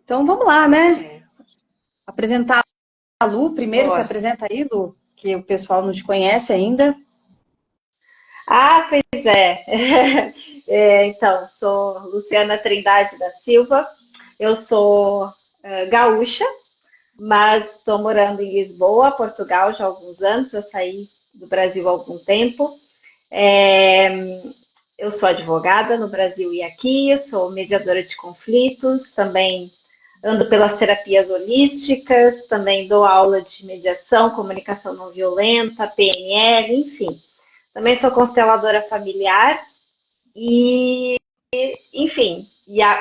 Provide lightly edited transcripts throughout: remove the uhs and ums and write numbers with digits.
Então vamos lá, né? É. Apresentar a Lu. Primeiro se Bora. apresenta aí, Lu, que o pessoal não te conhece ainda. Ah, pois é. Então, sou Luciana Trindade da Silva, eu sou gaúcha, mas estou morando em Lisboa, Portugal, já há alguns anos, já saí do Brasil há algum tempo. É, eu sou advogada no Brasil e aqui, sou mediadora de conflitos, também ando pelas terapias holísticas, também dou aula de mediação, comunicação não violenta, PNL, enfim. Também sou consteladora familiar e, enfim,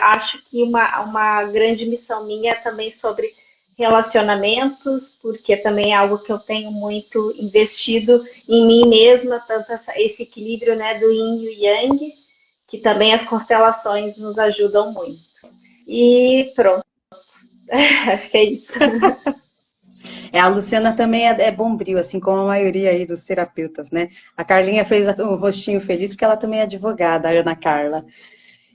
acho que uma grande missão minha é também sobre relacionamentos, porque também é algo que eu tenho muito investido em mim mesma, tanto esse equilíbrio, né, do yin e o yang, que também as constelações nos ajudam muito. E pronto, acho que é isso. A Luciana também é bombril, assim como a maioria aí dos terapeutas, né? A Carlinha fez o rostinho feliz porque ela também é advogada, a Ana Carla.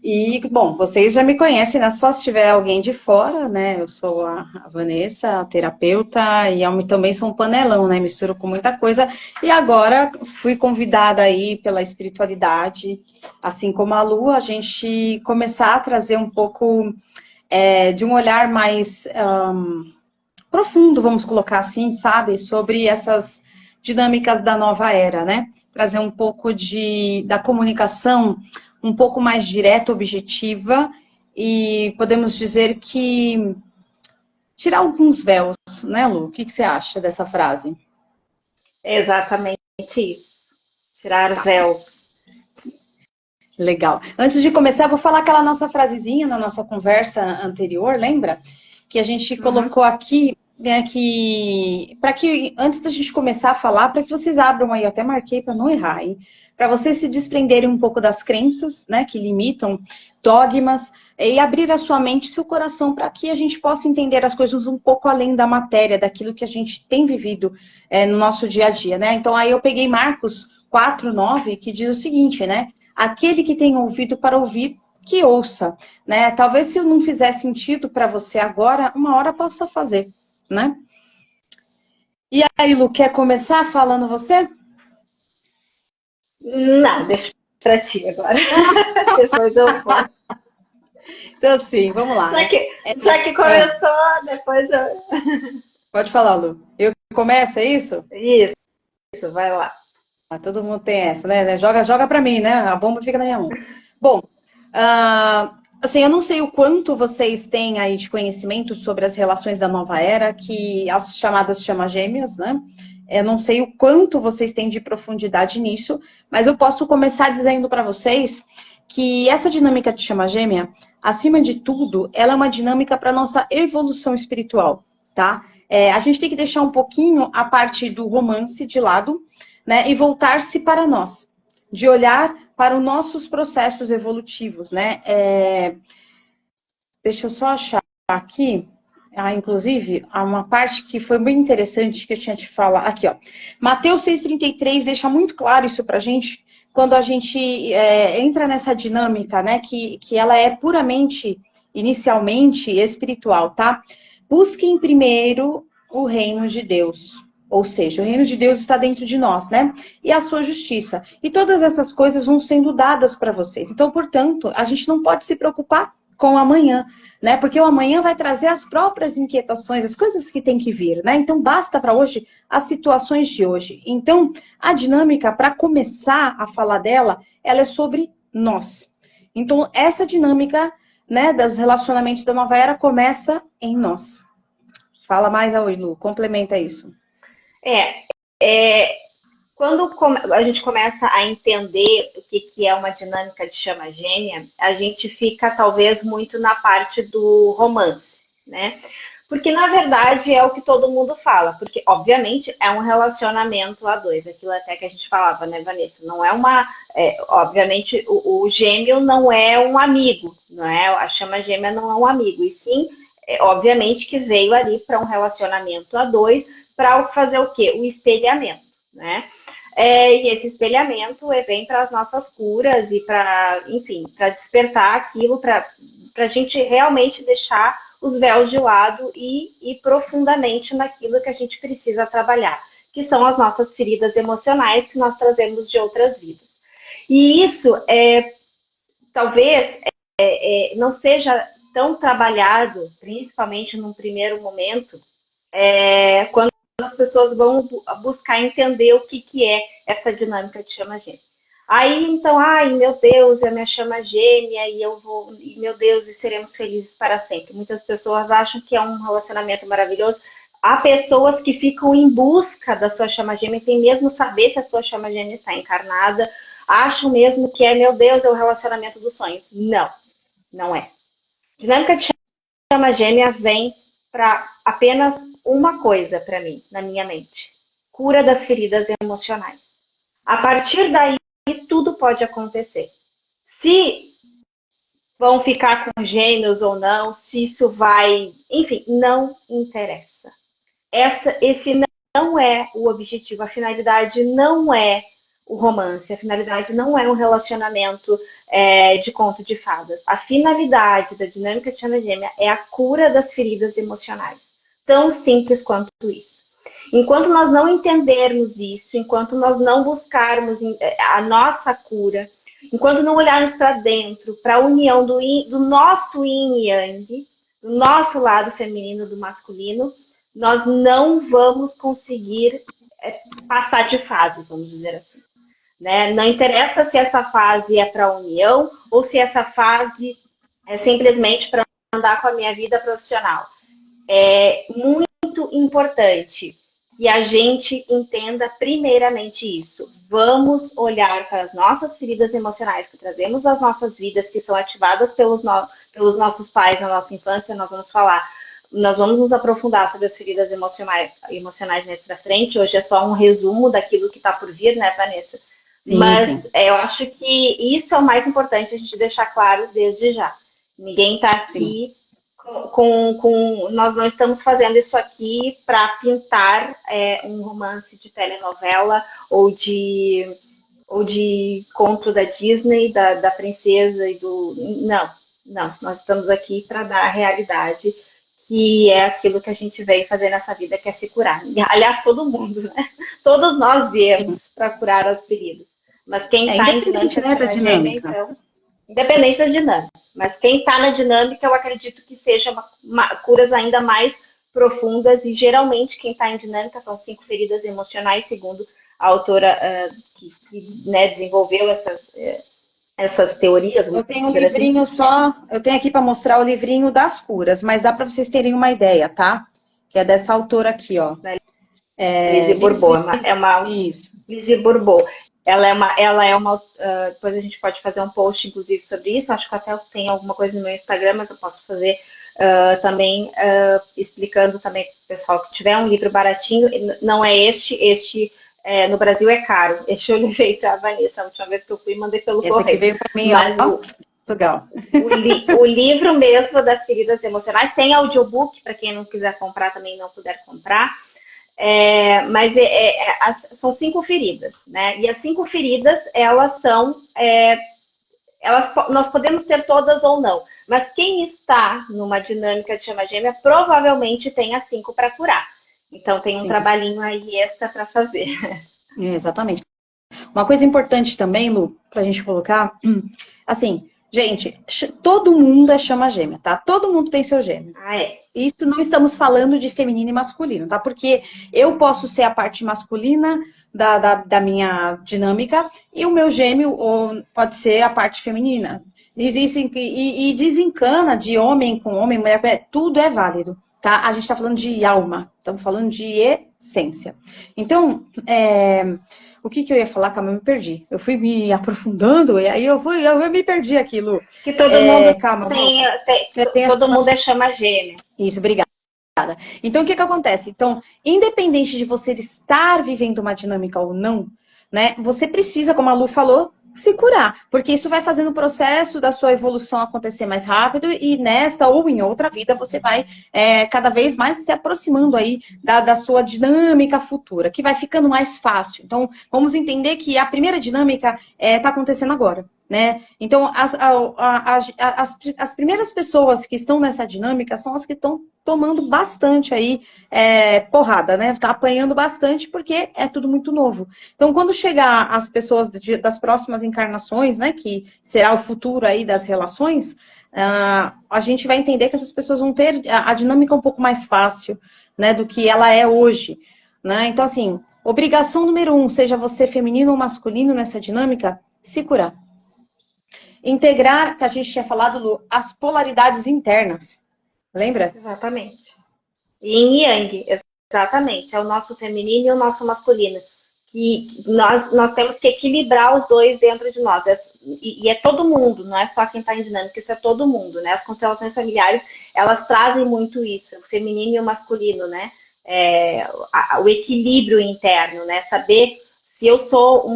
E, bom, vocês já me conhecem, né? Só se tiver alguém de fora, né? Eu sou a Vanessa, a terapeuta, e eu também sou um panelão, né? Misturo com muita coisa. E agora fui convidada aí pela espiritualidade, assim como a Lu, a gente começar a trazer um pouco de um olhar mais profundo, vamos colocar assim, sabe? Sobre essas dinâmicas da nova era, né? Trazer um pouco da comunicação um pouco mais direta, objetiva, e podemos dizer que tirar alguns véus, né, Lu? O que você acha dessa frase? É exatamente isso. Tirar Tá, véus. legal. Antes de começar, vou falar aquela nossa frasezinha na nossa conversa anterior, lembra? Que a gente Uhum. colocou aqui, né, para que, antes da gente começar a falar, para que vocês abram aí, eu até marquei para não errar, hein? Para vocês se desprenderem um pouco das crenças, né, que limitam dogmas, e abrir a sua mente e seu coração para que a gente possa entender as coisas um pouco além da matéria, daquilo que a gente tem vivido no nosso dia a dia, né? Então, aí eu peguei Marcos 4:9, que diz o seguinte, né? Aquele que tem ouvido para ouvir, que ouça, né? Talvez se não fizer sentido para você agora, uma hora possa fazer, né? E aí, Lu, quer começar falando você? Não, deixa pra ti agora. Depois eu vou. Então, assim, vamos lá, Já né? que, já que Ah, começou, depois eu. pode falar, Lu. Eu começo, é isso? Isso, vai lá. Ah, todo mundo tem essa, né? Joga para mim, né? A bomba fica na minha mão. Bom, assim, eu não sei o quanto vocês têm aí de conhecimento sobre as relações da nova era, que as chamadas chama gêmeas, né? Eu não sei o quanto vocês têm de profundidade nisso, mas eu posso começar dizendo para vocês que essa dinâmica de chama gêmea, acima de tudo, ela é uma dinâmica para nossa evolução espiritual, tá? A gente tem que deixar um pouquinho a parte do romance de lado, né? E voltar-se para nós, de olhar para os nossos processos evolutivos, né? Deixa eu só achar aqui. Inclusive, há uma parte que foi bem interessante que eu tinha te falar. Aqui, ó. Mateus 6,33 deixa muito claro isso pra gente, quando a gente entra nessa dinâmica, né? Que ela é puramente, inicialmente, espiritual, tá? Busquem primeiro o reino de Deus. Ou seja, o reino de Deus está dentro de nós, né? E a sua justiça. E todas essas coisas vão sendo dadas para vocês. Então, portanto, a gente não pode se preocupar com o amanhã, né? Porque o amanhã vai trazer as próprias inquietações, as coisas que tem que vir, né? Então basta para hoje as situações de hoje. Então, a dinâmica para começar a falar dela, ela é sobre nós. Então, essa dinâmica, né, dos relacionamentos da nova era começa em nós. Fala mais, Lu, complementa isso. É, é, quando a gente começa a entender o que é uma dinâmica de chama gêmea, a gente fica talvez muito na parte do romance, né? Porque na verdade é o que todo mundo fala, porque obviamente é um relacionamento a dois, aquilo até que a gente falava, né, Vanessa? Não é uma, obviamente o gêmeo não é um amigo, não é? A chama gêmea não é um amigo, e sim, obviamente que veio ali para um relacionamento a dois, para fazer o quê? O espelhamento, né? E esse espelhamento vem para as nossas curas e para, enfim, para despertar aquilo, para a gente realmente deixar os véus de lado e ir profundamente naquilo que a gente precisa trabalhar, que são as nossas feridas emocionais que nós trazemos de outras vidas. E isso talvez não seja tão trabalhado, principalmente num primeiro momento, quando as pessoas vão buscar entender o que é essa dinâmica de chama gêmea. Aí, então, ai, meu Deus, é a minha chama gêmea e eu vou, meu Deus, e seremos felizes para sempre. Muitas pessoas acham que é um relacionamento maravilhoso. Há pessoas que ficam em busca da sua chama gêmea sem mesmo saber se a sua chama gêmea está encarnada. Acham mesmo que meu Deus, é o relacionamento dos sonhos. Não, não é. Dinâmica de chama gêmea vem para apenas uma coisa para mim, na minha mente: cura das feridas emocionais. A partir daí, tudo pode acontecer. Se vão ficar com gêmeos ou não, se isso vai... Enfim, não interessa. Esse não é o objetivo, a finalidade não é o romance, a finalidade não é um relacionamento de conto de fadas. A finalidade da dinâmica de chama gêmea é a cura das feridas emocionais. Tão simples quanto isso. Enquanto nós não entendermos isso, enquanto nós não buscarmos a nossa cura, enquanto não olharmos para dentro, para a união do nosso yin e yang, do nosso lado feminino, do masculino, nós não vamos conseguir passar de fase, vamos dizer assim. Né? Não interessa se essa fase é para a união ou se essa fase é simplesmente para andar com a minha vida profissional. É muito importante que a gente entenda primeiramente isso. Vamos olhar para as nossas feridas emocionais que trazemos das nossas vidas, que são ativadas pelos nossos pais na nossa infância. Nós vamos nos aprofundar sobre as feridas emocionais mais para frente. Hoje é só um resumo daquilo que está por vir, né, Vanessa? Sim, mas sim. Eu acho que isso é o mais importante a gente deixar claro desde já. Ninguém está aqui nós não estamos fazendo isso aqui para pintar um romance de telenovela ou de conto da Disney, da princesa e do... Não, nós estamos aqui para dar a realidade, que é aquilo que a gente veio fazer nessa vida, que é se curar. Aliás, todo mundo, né? Todos nós viemos para curar as feridas. Mas quem está em dinâmica, né, da dinâmica. Então, independente da dinâmica. Mas quem está na dinâmica, eu acredito que seja curas ainda mais profundas. E geralmente quem está em dinâmica são 5 feridas emocionais, segundo a autora que né, desenvolveu essas teorias. Eu tenho um livrinho eu tenho aqui para mostrar o livrinho das curas, mas dá para vocês terem uma ideia, tá? Que é dessa autora aqui, ó. Lise Bourbeau. Lise Bourbeau. Ela é uma depois a gente pode fazer um post, inclusive, sobre isso. Acho que até tem alguma coisa no meu Instagram, mas eu posso fazer também explicando também para o pessoal que tiver um livro baratinho. Não é este no Brasil é caro. Este eu levei para a Vanessa. A última vez que eu fui, mandei pelo correio. Esse aqui veio para mim, mas legal. O livro mesmo das feridas emocionais tem audiobook, para quem não quiser comprar, também não puder comprar. Mas são 5 feridas, né? E as 5 feridas, elas são... nós podemos ter todas ou não, mas quem está numa dinâmica de chama gêmea provavelmente tem as 5 para curar. Então tem um trabalhinho aí extra para fazer. Exatamente. Uma coisa importante também, Lu, para a gente colocar, assim, gente, todo mundo é chama gêmea, tá? Todo mundo tem seu gêmeo. Isso não estamos falando de feminino e masculino, tá? Porque eu posso ser a parte masculina da minha dinâmica e o meu gêmeo pode ser a parte feminina. E desencana de homem com homem, mulher, tudo é válido, tá? A gente está falando de alma, estamos falando de essência. Então, o que eu ia falar? Calma, eu me perdi. Eu fui me aprofundando e aí eu me perdi aqui, Lu. Que todo mundo todo mundo é chama gêmea. Isso, obrigada. Então, o que acontece? Então, independente de você estar vivendo uma dinâmica ou não, né, você precisa, como a Lu falou, se curar, porque isso vai fazendo o processo da sua evolução acontecer mais rápido e nesta ou em outra vida você vai cada vez mais se aproximando aí da sua dinâmica futura, que vai ficando mais fácil. Então, vamos entender que a primeira dinâmica está acontecendo agora. né? Então, as primeiras pessoas que estão nessa dinâmica são as que estão tomando bastante aí porrada, né? Tá apanhando bastante porque é tudo muito novo. Então, quando chegar as pessoas das próximas encarnações, né? Que será o futuro aí das relações, a gente vai entender que essas pessoas vão ter a dinâmica um pouco mais fácil, né? Do que ela é hoje, né? Então, assim, obrigação número 1, seja você feminino ou masculino nessa dinâmica, se curar. Integrar, que a gente tinha falado, Lu, as polaridades internas. Lembra? Exatamente. Yin e Yang, exatamente. É o nosso feminino e o nosso masculino. Que nós temos que equilibrar os dois dentro de nós. E é todo mundo, não é só quem está em dinâmica, isso é todo mundo, né? As constelações familiares, elas trazem muito isso, o feminino e o masculino, né? O equilíbrio interno, né? Saber se eu sou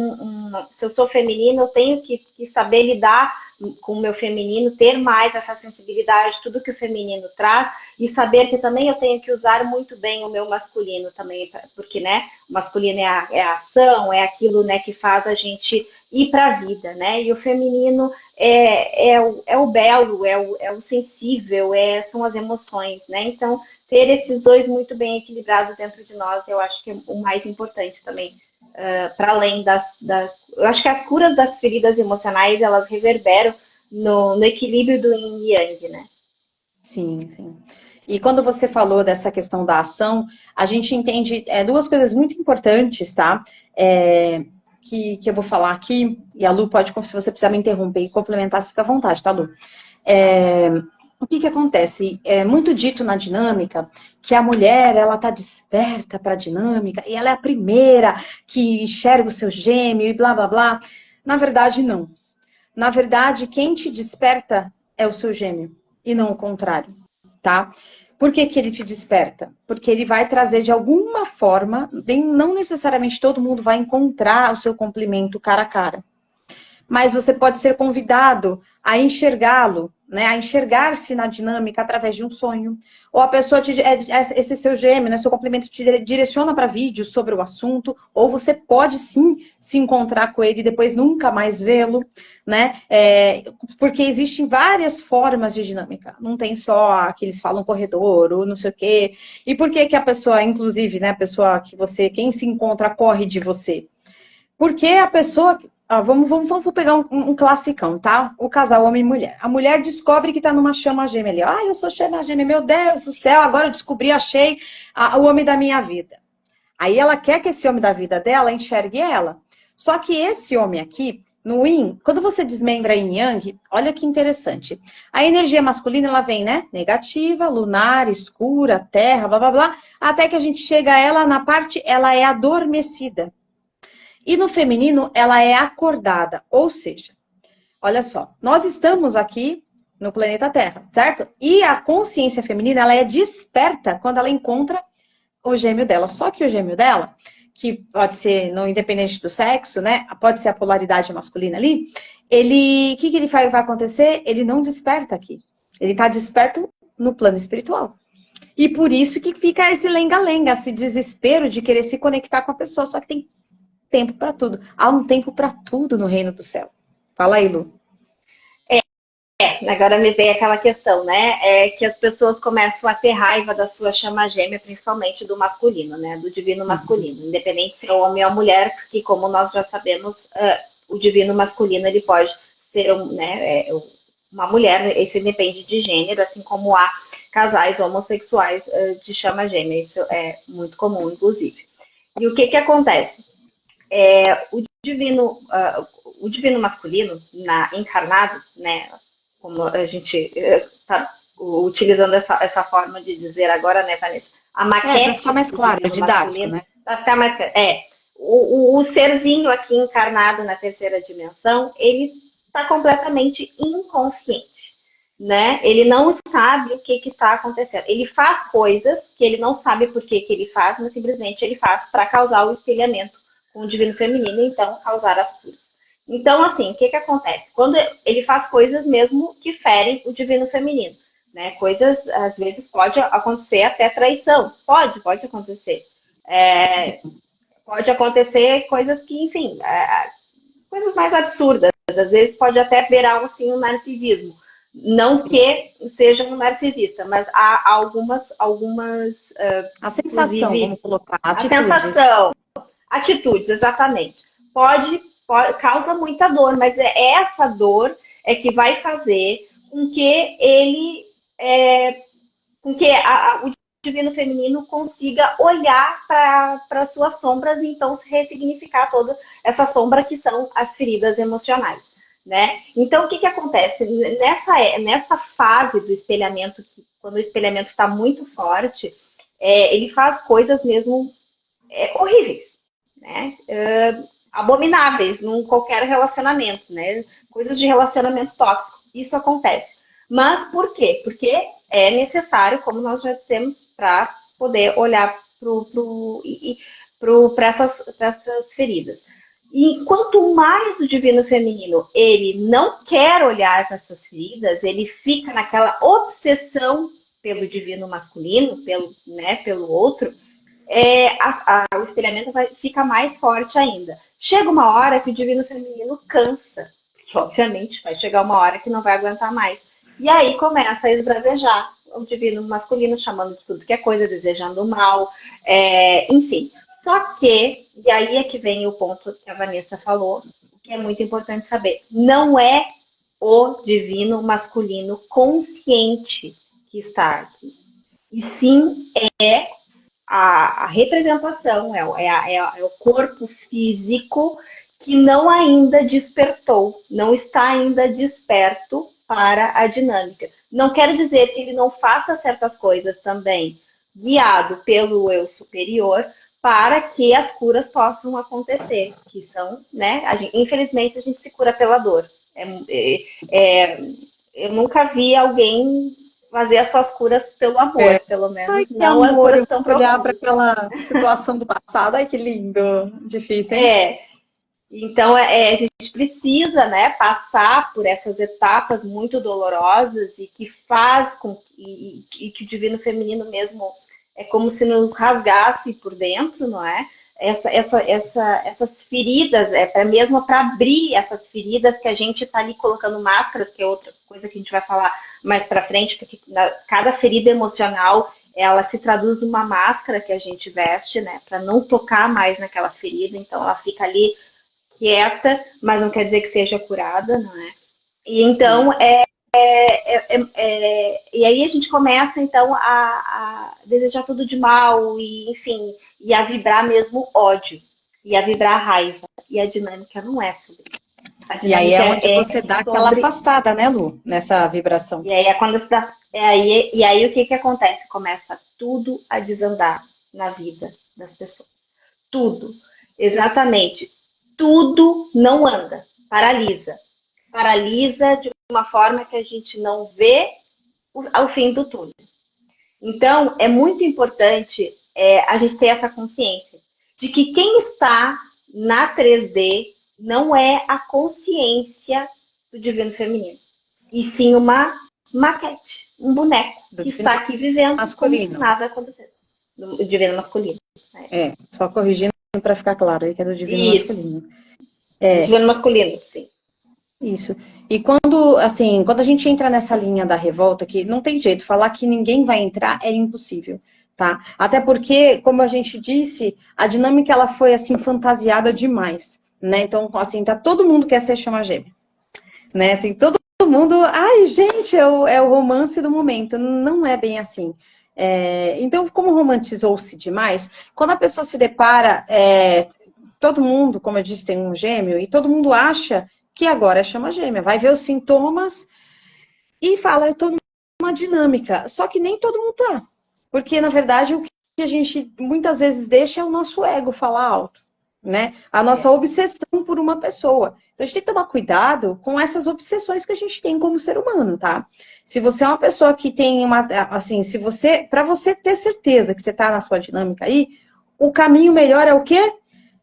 se eu sou feminino, eu tenho que saber lidar com o meu feminino, ter mais essa sensibilidade, tudo que o feminino traz, e saber que também eu tenho que usar muito bem o meu masculino também, porque, né, o masculino é a ação, é aquilo, né, que faz a gente ir para a vida, né, e o feminino é o belo, é o sensível, são as emoções, né, então ter esses dois muito bem equilibrados dentro de nós, eu acho que é o mais importante também, para além eu acho que as curas das feridas emocionais, elas reverberam no equilíbrio do yin e yang, né? Sim, sim. E quando você falou dessa questão da ação, a gente entende duas coisas muito importantes, tá? Que eu vou falar aqui, e a Lu pode, se você precisar me interromper e complementar, você fica à vontade, tá, Lu? O que acontece? É muito dito na dinâmica que a mulher, ela tá desperta para a dinâmica e ela é a primeira que enxerga o seu gêmeo e blá, blá, blá. Na verdade, não. Na verdade, quem te desperta é o seu gêmeo e não o contrário, tá? Por que ele te desperta? Porque ele vai trazer de alguma forma, não necessariamente todo mundo vai encontrar o seu complemento cara a cara, mas você pode ser convidado a enxergá-lo, né, a enxergar-se na dinâmica através de um sonho. Ou a pessoa, esse seu gêmeo, né, seu complemento te direciona para vídeos sobre o assunto, ou você pode sim se encontrar com ele e depois nunca mais vê-lo, né? Porque existem várias formas de dinâmica. Não tem só que eles falam corredor, ou não sei o quê. E por que a pessoa, inclusive, né, a pessoa quem se encontra corre de você? Porque a pessoa. Vamos pegar um classicão, tá? O casal homem e mulher. A mulher descobre que tá numa chama gêmea ali. Eu sou chama gêmea, meu Deus do céu, agora eu descobri, achei o homem da minha vida. Aí ela quer que esse homem da vida dela enxergue ela. Só que esse homem aqui, no Yin, quando você desmembra Yin Yang, olha que interessante. A energia masculina, ela vem, né? Negativa, lunar, escura, terra, blá, blá, blá. Até que a gente chega a ela na parte, ela é adormecida. E no feminino, ela é acordada, ou seja, olha só, nós estamos aqui no planeta Terra, certo? E a consciência feminina, ela é desperta quando ela encontra o gêmeo dela. Só que o gêmeo dela, que pode ser, não independente do sexo, né? Pode ser a polaridade masculina ali, o que ele vai acontecer? Ele não desperta aqui. Ele está desperto no plano espiritual. E por isso que fica esse lenga-lenga, esse desespero de querer se conectar com a pessoa. Só que tem tempo para tudo. Há um tempo para tudo no reino do céu. Fala aí, Lu. Agora me veio aquela questão, né? Que as pessoas começam a ter raiva da sua chama gêmea, principalmente do masculino, né? Do divino masculino, independente se é homem ou mulher, porque como nós já sabemos, o divino masculino ele pode ser uma mulher, isso depende de gênero, assim como há casais homossexuais de chama gêmea, isso é muito comum, inclusive. E o que acontece? O divino masculino, encarnado, né? Como a gente está utilizando essa forma de dizer agora, né, Vanessa? A Para maquete ficar mais do claro, é divino didático, masculino, né? para ficar mais. O serzinho aqui encarnado na terceira dimensão, ele está completamente inconsciente. Né? Ele não sabe o que está acontecendo. Ele faz coisas que ele não sabe por que ele faz, mas simplesmente ele faz para causar o espelhamento com o divino feminino e então causar as curas. Então, assim, o que acontece? Quando ele faz coisas mesmo que ferem o divino feminino, né? Coisas, às vezes, pode acontecer até traição. Pode acontecer. Pode acontecer coisas que, enfim, coisas mais absurdas, Às vezes pode até beirar assim, um narcisismo. Não que seja um narcisista, mas há algumas A sensação, vamos inclusive, colocar, a atitudes. sensação, atitudes, exatamente. Causa muita dor, mas é essa dor é que vai fazer com que ele, com que o divino feminino consiga olhar para suas sombras e então ressignificar toda essa sombra que são as feridas emocionais. Né? Então, o que acontece? Nessa fase do espelhamento, quando o espelhamento está muito forte, ele faz coisas mesmo horríveis, né? Abomináveis num qualquer relacionamento, né? Coisas de relacionamento tóxico. Isso acontece. Mas por quê? Porque é necessário, como nós já dissemos, para poder olhar para essas feridas. E quanto mais o divino feminino ele não quer olhar para suas feridas, ele fica naquela obsessão pelo divino masculino, pelo outro, o espelhamento fica mais forte ainda. Chega uma hora que o divino feminino cansa, que obviamente vai chegar uma hora que não vai aguentar mais. E aí começa a esbravejar o divino masculino, chamando de tudo que é coisa, desejando o mal, enfim. Só que, e aí é que vem o ponto que a Vanessa falou, que é muito importante saber, não é o divino masculino consciente que está aqui. E sim a representação, é o corpo físico que não ainda despertou, não está ainda desperto para a dinâmica. Não quer dizer que ele não faça certas coisas também, guiado pelo eu superior, para que as curas possam acontecer, que são, né? Infelizmente, a gente se cura pela dor. Eu nunca vi alguém fazer as suas curas pelo amor, pelo Ai, menos que não a amor, curas eu tão vou olhar para profundas. aquela situação do passado. Ai, que lindo. Difícil, hein? Então a gente precisa, né, passar por essas etapas muito dolorosas e que faz com e que o divino feminino mesmo é como se nos rasgasse por dentro, não é? Essas feridas, mesmo para abrir essas feridas que a gente está ali colocando máscaras, que é outra coisa que a gente vai falar mais para frente, porque cada ferida emocional ela se traduz numa máscara que a gente veste, né, para não tocar mais naquela ferida, então ela fica ali quieta, mas não quer dizer que seja curada, não é? E então e aí a gente começa então a desejar tudo de mal e enfim e a vibrar mesmo ódio e a vibrar raiva e a dinâmica não é sobre isso. A E aí dinâmica é onde é você dá aquela sobre afastada, né, Lu? Nessa vibração. e aí é quando e aí o que acontece? Começa tudo a desandar na vida das pessoas. Tudo. Exatamente. Tudo não anda. Paralisa. Paralisa de uma forma que a gente não vê ao fim do túnel. Então, é muito importante a gente ter essa consciência de que quem está na 3D não é a consciência do divino feminino, e sim uma maquete, um boneco Do que divino está aqui vivendo como se masculino. nada acontecesse. Do divino masculino. Só corrigindo para ficar claro aí que é do divino Isso. masculino. Do divino masculino, sim. Isso. E quando, assim, quando a gente entra nessa linha da revolta, que não tem jeito, falar que ninguém vai entrar é impossível, tá? Até porque, como a gente disse, a dinâmica ela foi assim fantasiada demais, né? Então, assim, tá todo mundo quer ser chama gêmea, né? Tem todo mundo, ai, gente, é o romance do momento. Não é bem assim. Então, como romantizou-se demais, quando a pessoa se depara, todo mundo, como eu disse, tem um gêmeo, e todo mundo acha que agora é chama gêmea, vai ver os sintomas e fala, eu tô numa dinâmica. Só que nem todo mundo tá. Porque, na verdade, o que a gente muitas vezes deixa é o nosso ego falar alto, né? A nossa obsessão por uma pessoa. Então, a gente tem que tomar cuidado com essas obsessões que a gente tem como ser humano, tá? Se você é uma pessoa que tem uma, assim, para você ter certeza que você tá na sua dinâmica aí, o caminho melhor é o quê?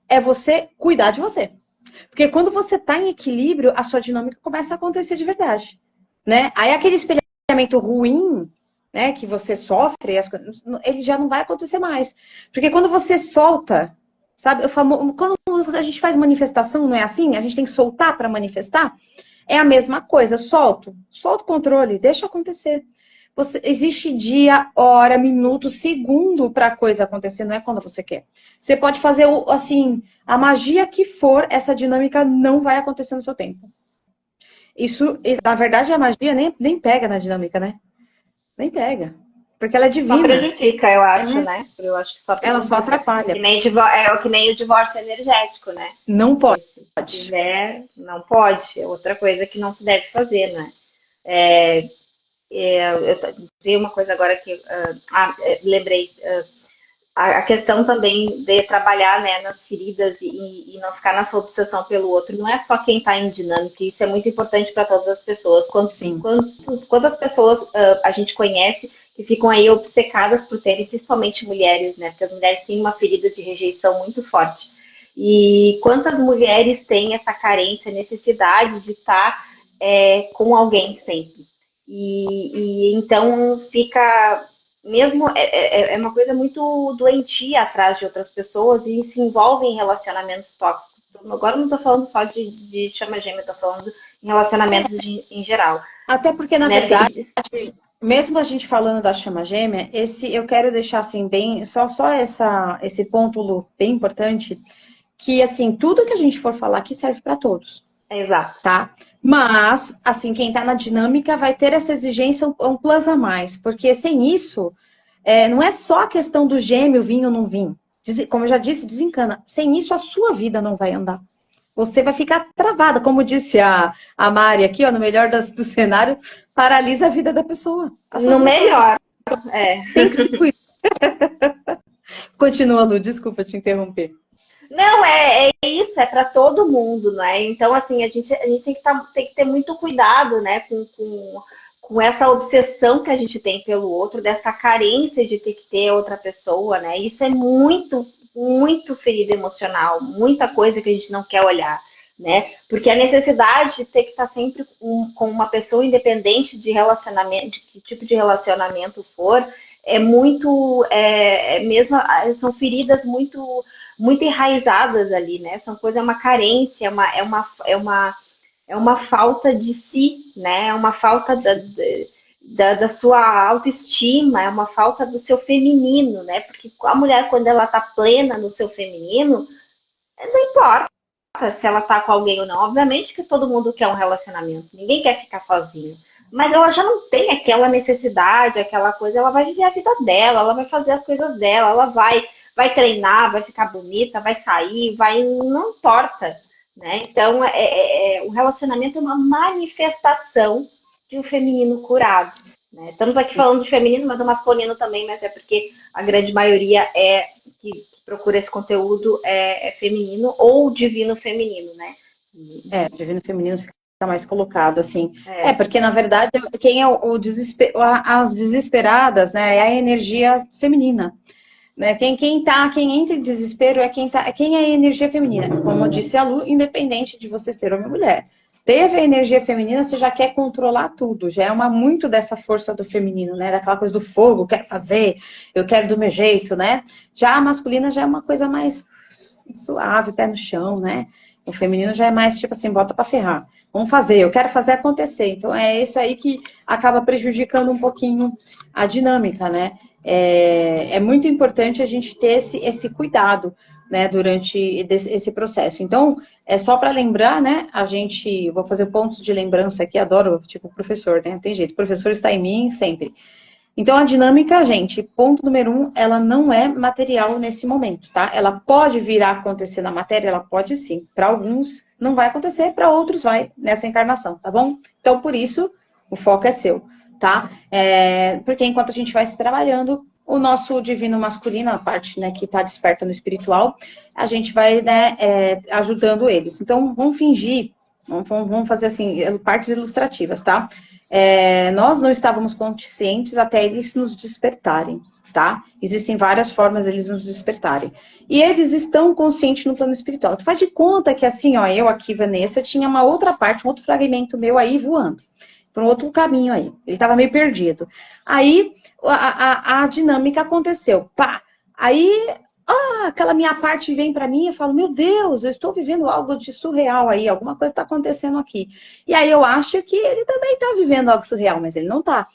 É você cuidar de você. Porque quando você está em equilíbrio, a sua dinâmica começa a acontecer de verdade, né? Aí aquele espelhamento ruim, né, que você sofre, ele já não vai acontecer mais. Porque quando você solta, Sabe? Quando a gente faz manifestação, não é assim? A gente tem que soltar para manifestar? É a mesma coisa, solta o controle, deixa acontecer. Existe dia, hora, minuto, segundo para a coisa acontecer, não é quando você quer. Você pode fazer, assim, a magia que for, essa dinâmica não vai acontecer no seu tempo. Isso, na verdade, a magia nem pega na dinâmica, né? Nem pega. Porque ela é Só divina. prejudica, eu acho, né? Eu acho que só Ela só prejudica. atrapalha. É o que nem o divórcio energético, né? Não pode. Se tiver, não pode. É outra coisa que não se deve fazer, né? Eu vi uma coisa agora que lembrei. A questão também de trabalhar, né, nas feridas e não ficar nessa obsessão pelo outro. Não é só quem está em dinâmica, isso é muito importante para todas as pessoas. Sim. Quantas pessoas a gente conhece que ficam aí obcecadas por terem, principalmente mulheres, né? Porque as mulheres têm uma ferida de rejeição muito forte. E quantas mulheres têm essa carência, necessidade de estar com alguém sempre. E então fica mesmo é uma coisa muito doentia atrás de outras pessoas e se envolve em relacionamentos tóxicos. Agora não estou falando só de chama gêmea, estou falando em relacionamentos em geral. Até porque, na Né? verdade, mesmo a gente falando da chama gêmea, eu quero deixar assim bem, só esse ponto, Lu, bem importante, que assim, tudo que a gente for falar aqui serve para todos. Exato. Tá? Mas, assim, quem tá na dinâmica vai ter essa exigência um plus a mais, porque sem isso, não é só a questão do gêmeo vir ou não vir. Como eu já disse, desencana. Sem isso, a sua vida não vai andar. Você vai ficar travada, como disse a Mari aqui, ó, no melhor do cenário, paralisa a vida da pessoa. No melhor, Tem que se cuidar. Continua, Lu, desculpa te interromper. Não, é isso, é para todo mundo, né? Então, assim, a gente tem que ter muito cuidado, né, com essa obsessão que a gente tem pelo outro, dessa carência de ter que ter outra pessoa, né? Isso é muito, muito ferida emocional, muita coisa que a gente não quer olhar, né? Porque a necessidade de ter que estar sempre com uma pessoa independente de relacionamento, de que tipo de relacionamento for, mesmo, são feridas muito enraizadas ali, né? São coisas, é uma carência, é uma falta de si, né? É uma falta da sua autoestima, é uma falta do seu feminino, né? Porque a mulher, quando ela tá plena no seu feminino, não importa se ela tá com alguém ou não. Obviamente que todo mundo quer um relacionamento, ninguém quer ficar sozinho. Mas ela já não tem aquela necessidade, aquela coisa, ela vai viver a vida dela, ela vai fazer as coisas dela, ela vai treinar, vai ficar bonita, vai sair, não importa, né? Então, o relacionamento é uma manifestação de um feminino curado, né? Estamos aqui falando de feminino, mas do masculino também, mas é porque a grande maioria que procura esse conteúdo é feminino ou divino feminino, né? Divino feminino fica mais colocado, assim. Porque, na verdade, quem é o desespero, as desesperadas, né, é a energia feminina. Né? Quem entra em desespero quem é a energia feminina. Como disse a Lu, independente de você ser homem ou mulher. Teve a energia feminina, você já quer controlar tudo. Já é muito dessa força do feminino, né? Daquela coisa do fogo, quero fazer, eu quero do meu jeito, né? Já a masculina já é uma coisa mais suave, pé no chão, né? O feminino já é mais tipo assim, bota pra ferrar. Vamos fazer, eu quero fazer acontecer. Então é isso aí que acaba prejudicando um pouquinho a dinâmica, né? É muito importante a gente ter esse cuidado, né, durante esse processo. Então, é só para lembrar, né, vou fazer pontos de lembrança aqui, adoro, tipo, professor, né, tem jeito, o professor está em mim sempre. Então, a dinâmica, gente, ponto número 1, ela não é material nesse momento, tá? Ela pode vir a acontecer na matéria, ela pode sim. Para alguns não vai acontecer, para outros vai nessa encarnação, tá bom? Então, por isso, o foco é seu, tá? Porque enquanto a gente vai se trabalhando, o nosso divino masculino, a parte, né, que está desperta no espiritual, a gente vai, né, ajudando eles. Então, vamos fingir, vamos fazer assim, partes ilustrativas, tá? Nós não estávamos conscientes até eles nos despertarem, tá? Existem várias formas deles nos despertarem. E eles estão conscientes no plano espiritual. Tu faz de conta que assim, ó, eu aqui, Vanessa, tinha uma outra parte, um outro fragmento meu aí voando, para um outro caminho aí. Ele estava meio perdido. Aí a dinâmica aconteceu. Pá! Aí aquela minha parte vem para mim e eu falo, meu Deus, eu estou vivendo algo de surreal aí, alguma coisa está acontecendo aqui. E aí eu acho que ele também está vivendo algo surreal, mas ele não está.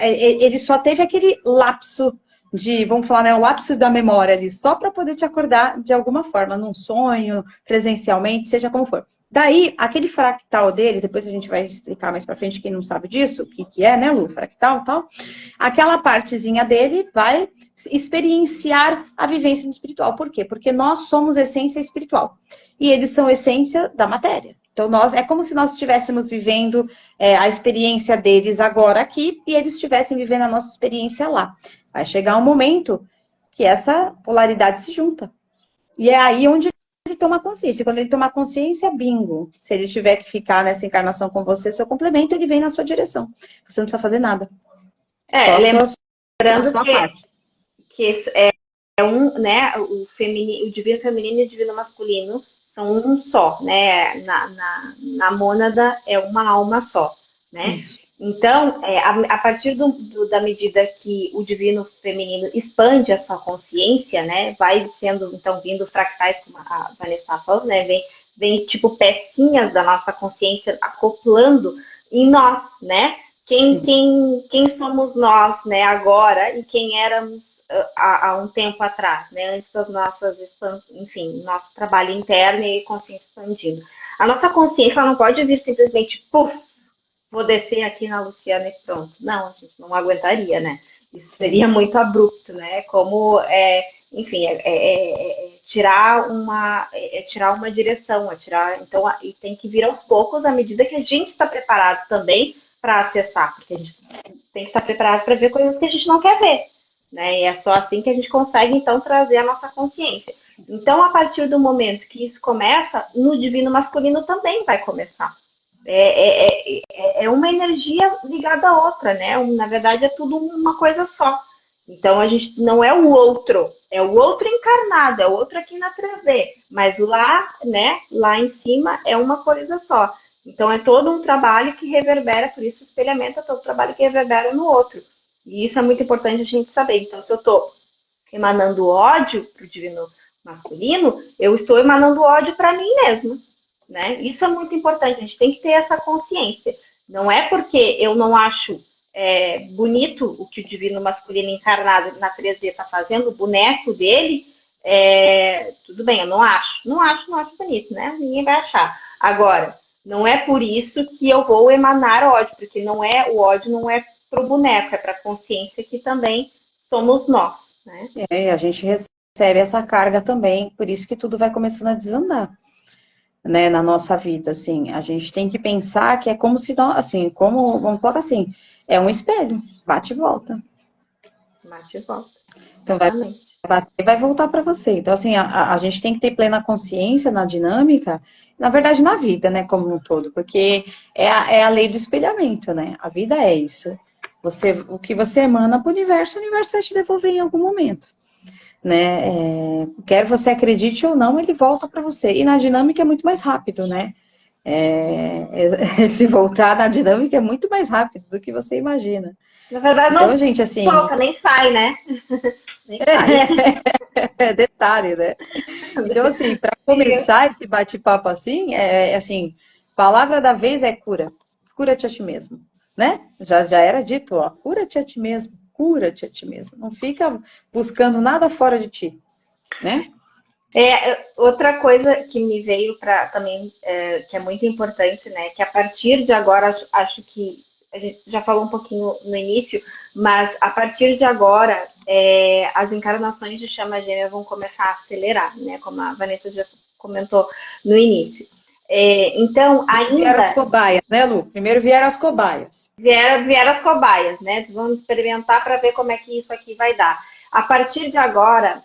Ele só teve aquele lapso de, vamos falar, né, o lapso da memória ali, só para poder te acordar de alguma forma, num sonho, presencialmente, seja como for. Daí, aquele fractal dele, depois a gente vai explicar mais para frente, quem não sabe disso, o que, que é, né, Lu, fractal e tal, aquela partezinha dele vai experienciar a vivência do espiritual. Por quê? Porque nós somos essência espiritual. E eles são essência da matéria. Então, é como se nós estivéssemos vivendo a experiência deles agora aqui e eles estivessem vivendo a nossa experiência lá. Vai chegar um momento que essa polaridade se junta. E é aí onde ele toma consciência. Quando ele tomar consciência, bingo. Se ele tiver que ficar nessa encarnação com você, seu complemento, ele vem na sua direção. Você não precisa fazer nada. Só a sua parte. Que né, o divino feminino e o divino masculino são um só, né? Na mônada é uma alma só, né? Isso. Então, a partir da medida que o divino feminino expande a sua consciência, né? Vai sendo, então, vindo fractais, como a Vanessa estava falando, né? Vem tipo pecinhas da nossa consciência acoplando em nós, né? Quem somos nós, né, agora e quem éramos há um tempo atrás, né, antes das nossas enfim, nosso trabalho interno e consciência expandindo. A nossa consciência ela não pode vir simplesmente, puf, vou descer aqui na Luciana e pronto. Não, a gente não aguentaria, né? Isso seria muito abrupto, né? Como, enfim, tirar uma direção, então, e tem que vir aos poucos à medida que a gente está preparado também para acessar, porque a gente tem que estar preparado para ver coisas que a gente não quer ver, né? E é só assim que a gente consegue, então, trazer a nossa consciência. Então, a partir do momento que isso começa, no divino masculino também vai começar. É uma energia ligada à outra, né? Na verdade, é tudo uma coisa só. Então, a gente não é o outro, é o outro encarnado, é o outro aqui na 3D. Mas lá, né, lá em cima é uma coisa só. Então, é todo um trabalho que reverbera, por isso o espelhamento é todo um trabalho que reverbera no outro. E isso é muito importante a gente saber. Então, se eu estou emanando ódio para o divino masculino, eu estou emanando ódio para mim mesma. Né? Isso é muito importante, a gente tem que ter essa consciência. Não é porque eu não acho bonito o que o divino masculino encarnado na 3D está fazendo, o boneco dele, tudo bem, eu não acho bonito, né? Ninguém vai achar. Agora, não é por isso que eu vou emanar ódio, porque o ódio não é para o boneco, é para a consciência que também somos nós, né? E a gente recebe essa carga também, por isso que tudo vai começando a desandar, né, na nossa vida, assim. A gente tem que pensar que é como se nós, assim, vamos colocar assim, é um espelho, bate e volta. Bate e volta. Então vai bater e vai voltar para você. Então, assim, a gente tem que ter plena consciência na dinâmica, na verdade, na vida, né, como um todo, porque é a lei do espelhamento, né? A vida é isso. O que você emana para o universo vai te devolver em algum momento. Né? Quer você acredite ou não, ele volta para você. E na dinâmica é muito mais rápido, né? Se voltar na dinâmica é muito mais rápido do que você imagina. Na verdade, então, não gente, assim, volta, nem sai, né? Nem sai. Detalhe, né? Então, assim, para começar esse bate-papo assim, assim, palavra da vez é cura. Cura-te a ti mesmo, né? Já era dito, ó, cura-te a ti mesmo. Cura-te a ti mesmo. Não fica buscando nada fora de ti, né? Outra coisa que me veio para também, que é muito importante, né? Que a partir de agora, acho que a gente já falou um pouquinho no início, mas a partir de agora, as encarnações de chama gêmea vão começar a acelerar, né? Como a Vanessa já comentou no início. Então, ainda. Vieram as cobaias, né, Lu? Primeiro vieram as cobaias. Vieram as cobaias, né? Vamos experimentar para ver como é que isso aqui vai dar. A partir de agora,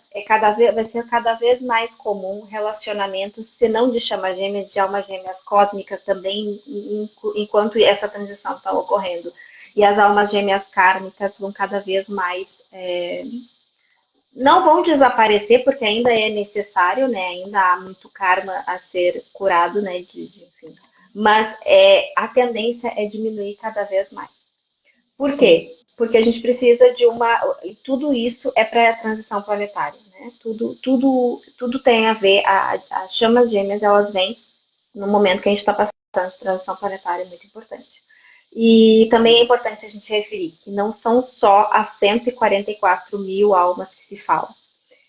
vai ser cada vez mais comum relacionamentos, se não de chama gêmeas, de almas gêmeas cósmicas também, enquanto essa transição está ocorrendo. E as almas gêmeas kármicas vão cada vez mais. Não vão desaparecer, porque ainda é necessário, né? Ainda há muito karma a ser curado, né? Enfim. Mas a tendência é diminuir cada vez mais. Por quê? porque a gente precisa de uma... Tudo isso é para a transição planetária, né? Tudo tem a ver, as chamas gêmeas, elas vêm no momento que a gente está passando de transição planetária, é muito importante. E também é importante a gente referir que não são só as 144 mil almas que se falam.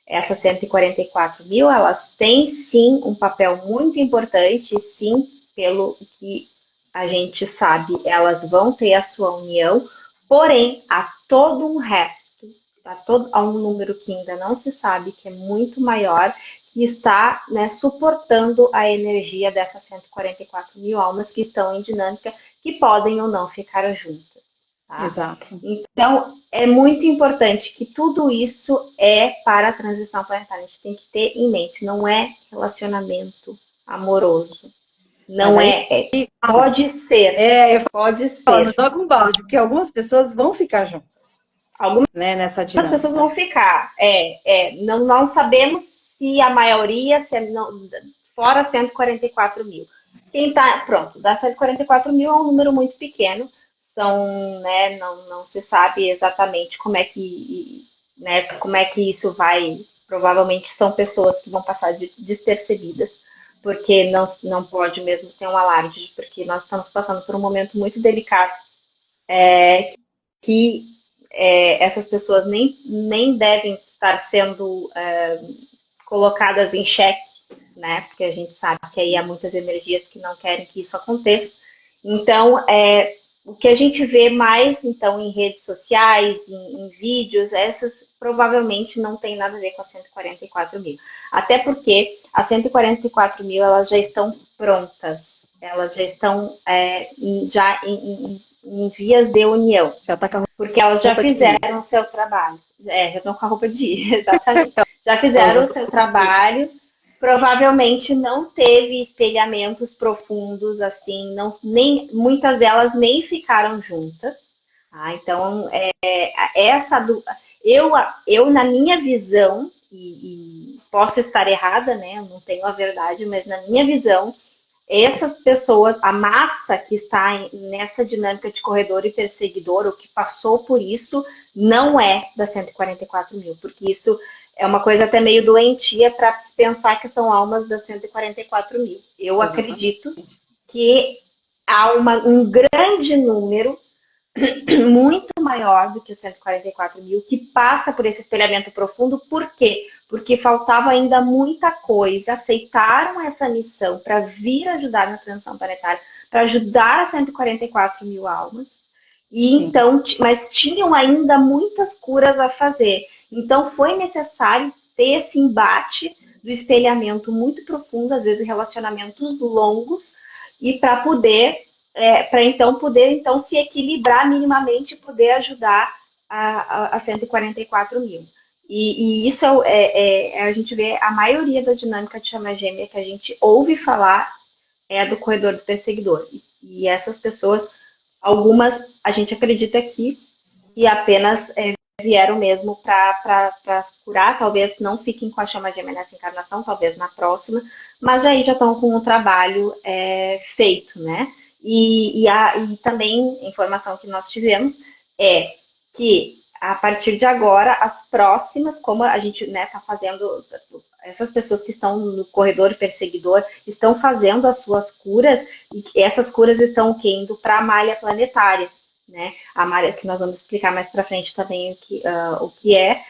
Essas 144 mil, elas têm sim um papel muito importante, e sim, pelo que a gente sabe, elas vão ter a sua união, porém, há todo um resto, há um número que ainda não se sabe, que é muito maior, que está, né, suportando a energia dessas 144 mil almas que estão em dinâmica, que podem ou não ficar juntas. Tá? Exato. Então, é muito importante que tudo isso é para a transição planetária. A gente tem que ter em mente, não é relacionamento amoroso. Mas Não aí, é. Pode ser. eu Pode falo, não ser. joga um balde, porque algumas pessoas vão ficar juntas, Algumas né, nessa pessoas dinâmica. vão ficar. Não sabemos se a maioria, se é fora 144 mil. Quem tá, pronto, das 144 mil é um número muito pequeno. São, né, não se sabe exatamente como é que, né, como é que isso vai. Provavelmente são pessoas que vão passar despercebidas, porque não pode mesmo ter um alarde, porque nós estamos passando por um momento muito delicado, que essas pessoas nem devem estar sendo colocadas em xeque, né? Porque a gente sabe que aí há muitas energias que não querem que isso aconteça. Então, o que a gente vê mais, então, em redes sociais, em vídeos, essas provavelmente não tem nada a ver com as 144 mil. Até porque as 144 mil, elas já estão prontas. Elas já estão em vias de união. Já tá com a Porque elas já roupa de ir. fizeram o seu trabalho. Já estão com a roupa de ir, exatamente. Já Elas fizeram já o estão seu com a roupa de ir. trabalho. Provavelmente não teve espelhamentos profundos assim, muitas delas nem ficaram juntas. Então, essa do, eu, na minha visão, e posso estar errada, né? Eu não tenho a verdade, mas na minha visão, essas pessoas, a massa que está nessa dinâmica de corredor e perseguidor, ou que passou por isso, não é das 144 mil, porque isso é uma coisa até meio doentia para pensar que são almas das 144 mil. Eu Exatamente. acredito que há um grande número, muito maior do que os 144 mil, que passa por esse espelhamento profundo. Por quê? Porque faltava ainda muita coisa, aceitaram essa missão para vir ajudar na transição planetária, para ajudar as 144 mil almas, e Sim. então, mas tinham ainda muitas curas a fazer. Então foi necessário ter esse embate do espelhamento muito profundo, às vezes relacionamentos longos, e para para então poder se equilibrar minimamente e poder ajudar a 144 mil. E isso a gente vê a maioria das dinâmicas de chama gêmea que a gente ouve falar é a do corredor do perseguidor. E essas pessoas, algumas a gente acredita que apenas vieram mesmo para curar, talvez não fiquem com a chama gêmea nessa encarnação, talvez na próxima, mas aí já estão com o trabalho feito, né? E também a informação que nós tivemos é que a partir de agora, as próximas, como a gente está fazendo, essas pessoas que estão no corredor perseguidor estão fazendo as suas curas, e essas curas estão indo para a malha planetária, né? A malha que nós vamos explicar mais para frente também o que é,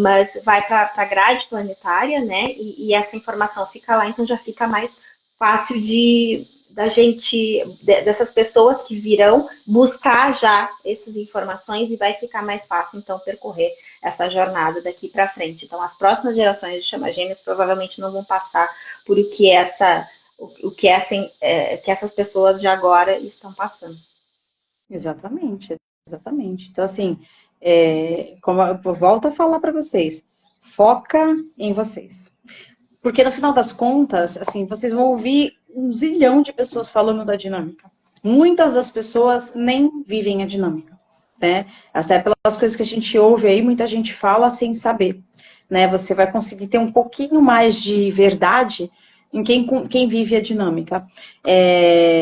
mas vai para a grade planetária, né? E essa informação fica lá, então já fica mais fácil dessas pessoas que virão buscar já essas informações, e vai ficar mais fácil então percorrer essa jornada daqui para frente. Então as próximas gerações de chama gêmeas provavelmente não vão passar por que essas pessoas de agora estão passando. Exatamente, exatamente. Então, assim, como eu volto a falar para vocês, foca em vocês. Porque no final das contas, assim, vocês vão ouvir um zilhão de pessoas falando da dinâmica. Muitas das pessoas nem vivem a dinâmica, né? Até pelas coisas que a gente ouve aí, muita gente fala sem saber, né? Você vai conseguir ter um pouquinho mais de verdade em quem vive a dinâmica.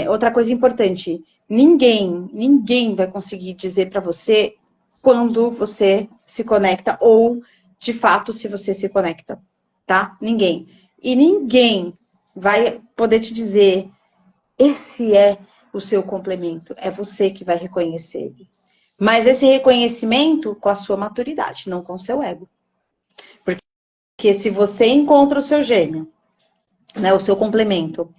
Outra coisa importante, ninguém vai conseguir dizer para você quando você se conecta ou, de fato, se você se conecta, tá? Ninguém. E ninguém vai poder te dizer, esse é o seu complemento, é você que vai reconhecer ele. Mas esse reconhecimento com a sua maturidade, não com o seu ego. Porque se você encontra o seu gêmeo, né, o seu complemento,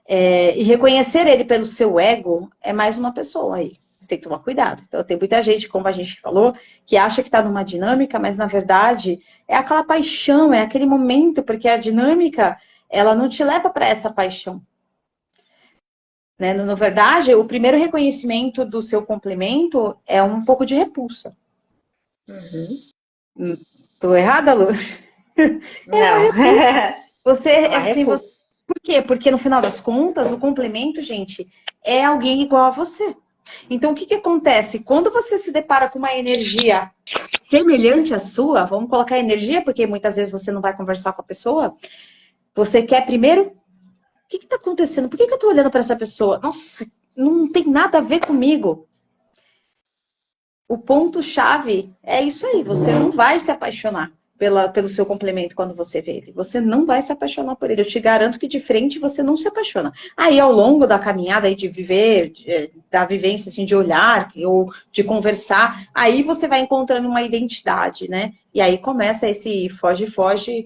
e reconhecer ele pelo seu ego, é mais uma pessoa aí. Você tem que tomar cuidado. Então, tem muita gente, como a gente falou, que acha que está numa dinâmica, mas na verdade é aquela paixão, é aquele momento, porque a dinâmica, ela não te leva para essa paixão. Né? Na verdade, o primeiro reconhecimento do seu complemento é um pouco de repulsa. Tô errada, Lu? É uma Não. repulsa. Você, É uma assim, repulsa. Por quê? Porque no final das contas, o complemento, gente, é alguém igual a você. Então, o que acontece? Quando você se depara com uma energia semelhante à sua, vamos colocar energia, porque muitas vezes você não vai conversar com a pessoa, você quer primeiro, o que está acontecendo? Por que eu estou olhando para essa pessoa? Nossa, não tem nada a ver comigo. O ponto-chave é isso aí, você não vai se apaixonar pelo seu complemento quando você vê ele. Você não vai se apaixonar por ele. Eu te garanto que de frente você não se apaixona. Aí, ao longo da caminhada aí de viver, da vivência assim, de olhar ou de conversar, aí você vai encontrando uma identidade, né? E aí começa esse foge-foge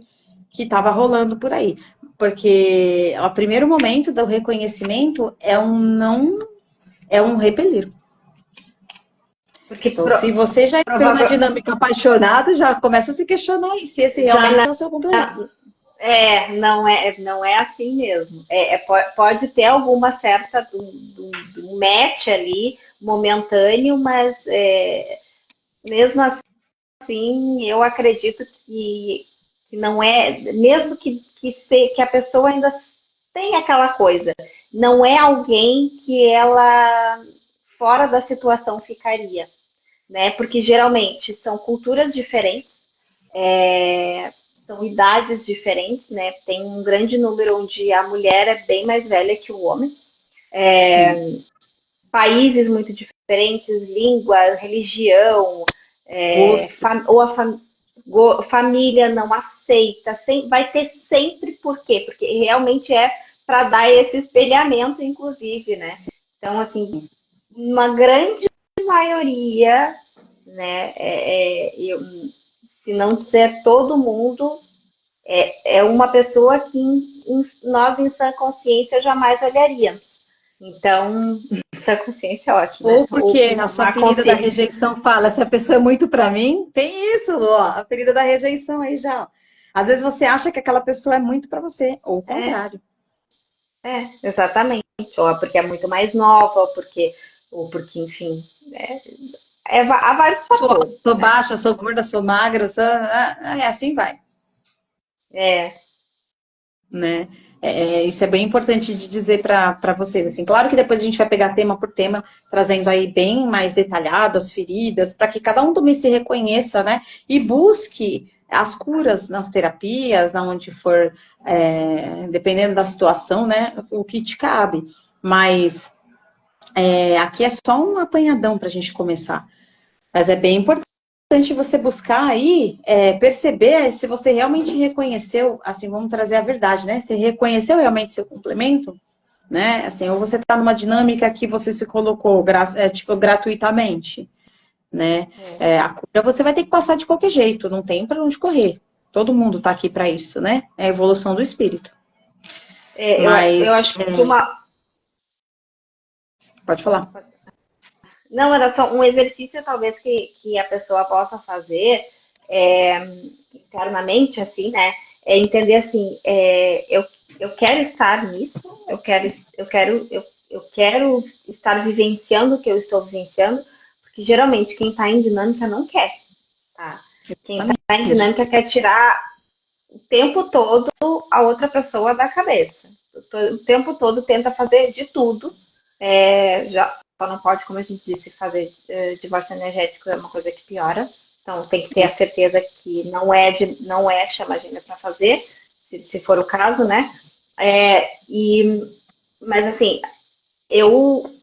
que estava rolando por aí. Porque o primeiro momento do reconhecimento é um não, é um repelir. Porque Então, se você já entrou na provável, dinâmica apaixonado, já começa a se questionar aí, se esse já realmente é o seu complemento. não é assim mesmo. Pode ter alguma certa um match ali momentâneo, mas mesmo assim eu acredito que não é, mesmo que a pessoa ainda tem aquela coisa, não é alguém que ela fora da situação ficaria, né? Porque geralmente são culturas diferentes, são idades diferentes, né? Tem um grande número onde a mulher é bem mais velha que o homem, Sim. países muito diferentes, língua, religião, Gosto. ou a família não aceita, vai ter sempre por quê? Porque realmente é para dar esse espelhamento, inclusive, né? Então, assim, uma grande maioria, né, se não ser todo mundo, é uma pessoa que nós, em sã consciência, jamais olharíamos. Então, sã consciência é ótimo, né? Ou porque a sua Má ferida da consciência. rejeição fala, essa pessoa é muito para mim, tem isso, Lu, ó, a ferida da rejeição aí já. Ó. Às vezes você acha que aquela pessoa é muito para você, ou o contrário. Exatamente. Ou porque é muito mais nova, ou porque enfim, há vários Sou alta, fatores, sou né? baixa, sou gorda, sou magra, assim vai. É, Né? Isso é bem importante de dizer para vocês. Assim, claro que depois a gente vai pegar tema por tema, trazendo aí bem mais detalhado as feridas, para que cada um também se reconheça, né? E busque as curas nas terapias, na onde for, dependendo da situação, né? O que te cabe. Mas aqui é só um apanhadão para a gente começar. Mas é bem importante você buscar aí, perceber se você realmente reconheceu, assim, vamos trazer a verdade, né? Você reconheceu realmente seu complemento, né? Assim, ou você está numa dinâmica que você se colocou, tipo, gratuitamente, né? é. A cura você vai ter que passar de qualquer jeito, não tem para onde correr. Todo mundo está aqui para isso, né? É a evolução do espírito. Eu Mas, acho que uma. pode falar. Não, era só um exercício, talvez, que a pessoa possa fazer internamente, assim, né? É entender assim, eu quero estar nisso, eu quero estar vivenciando o que eu estou vivenciando, porque geralmente quem está em dinâmica não quer, tá? Quem está em dinâmica quer tirar o tempo todo a outra pessoa da cabeça. O tempo todo tenta fazer de tudo. Já só não pode, como a gente disse, fazer divórcio energético é uma coisa que piora. Então tem que ter a certeza que não é chama gêmea para fazer, se for o caso, né? Mas assim, eu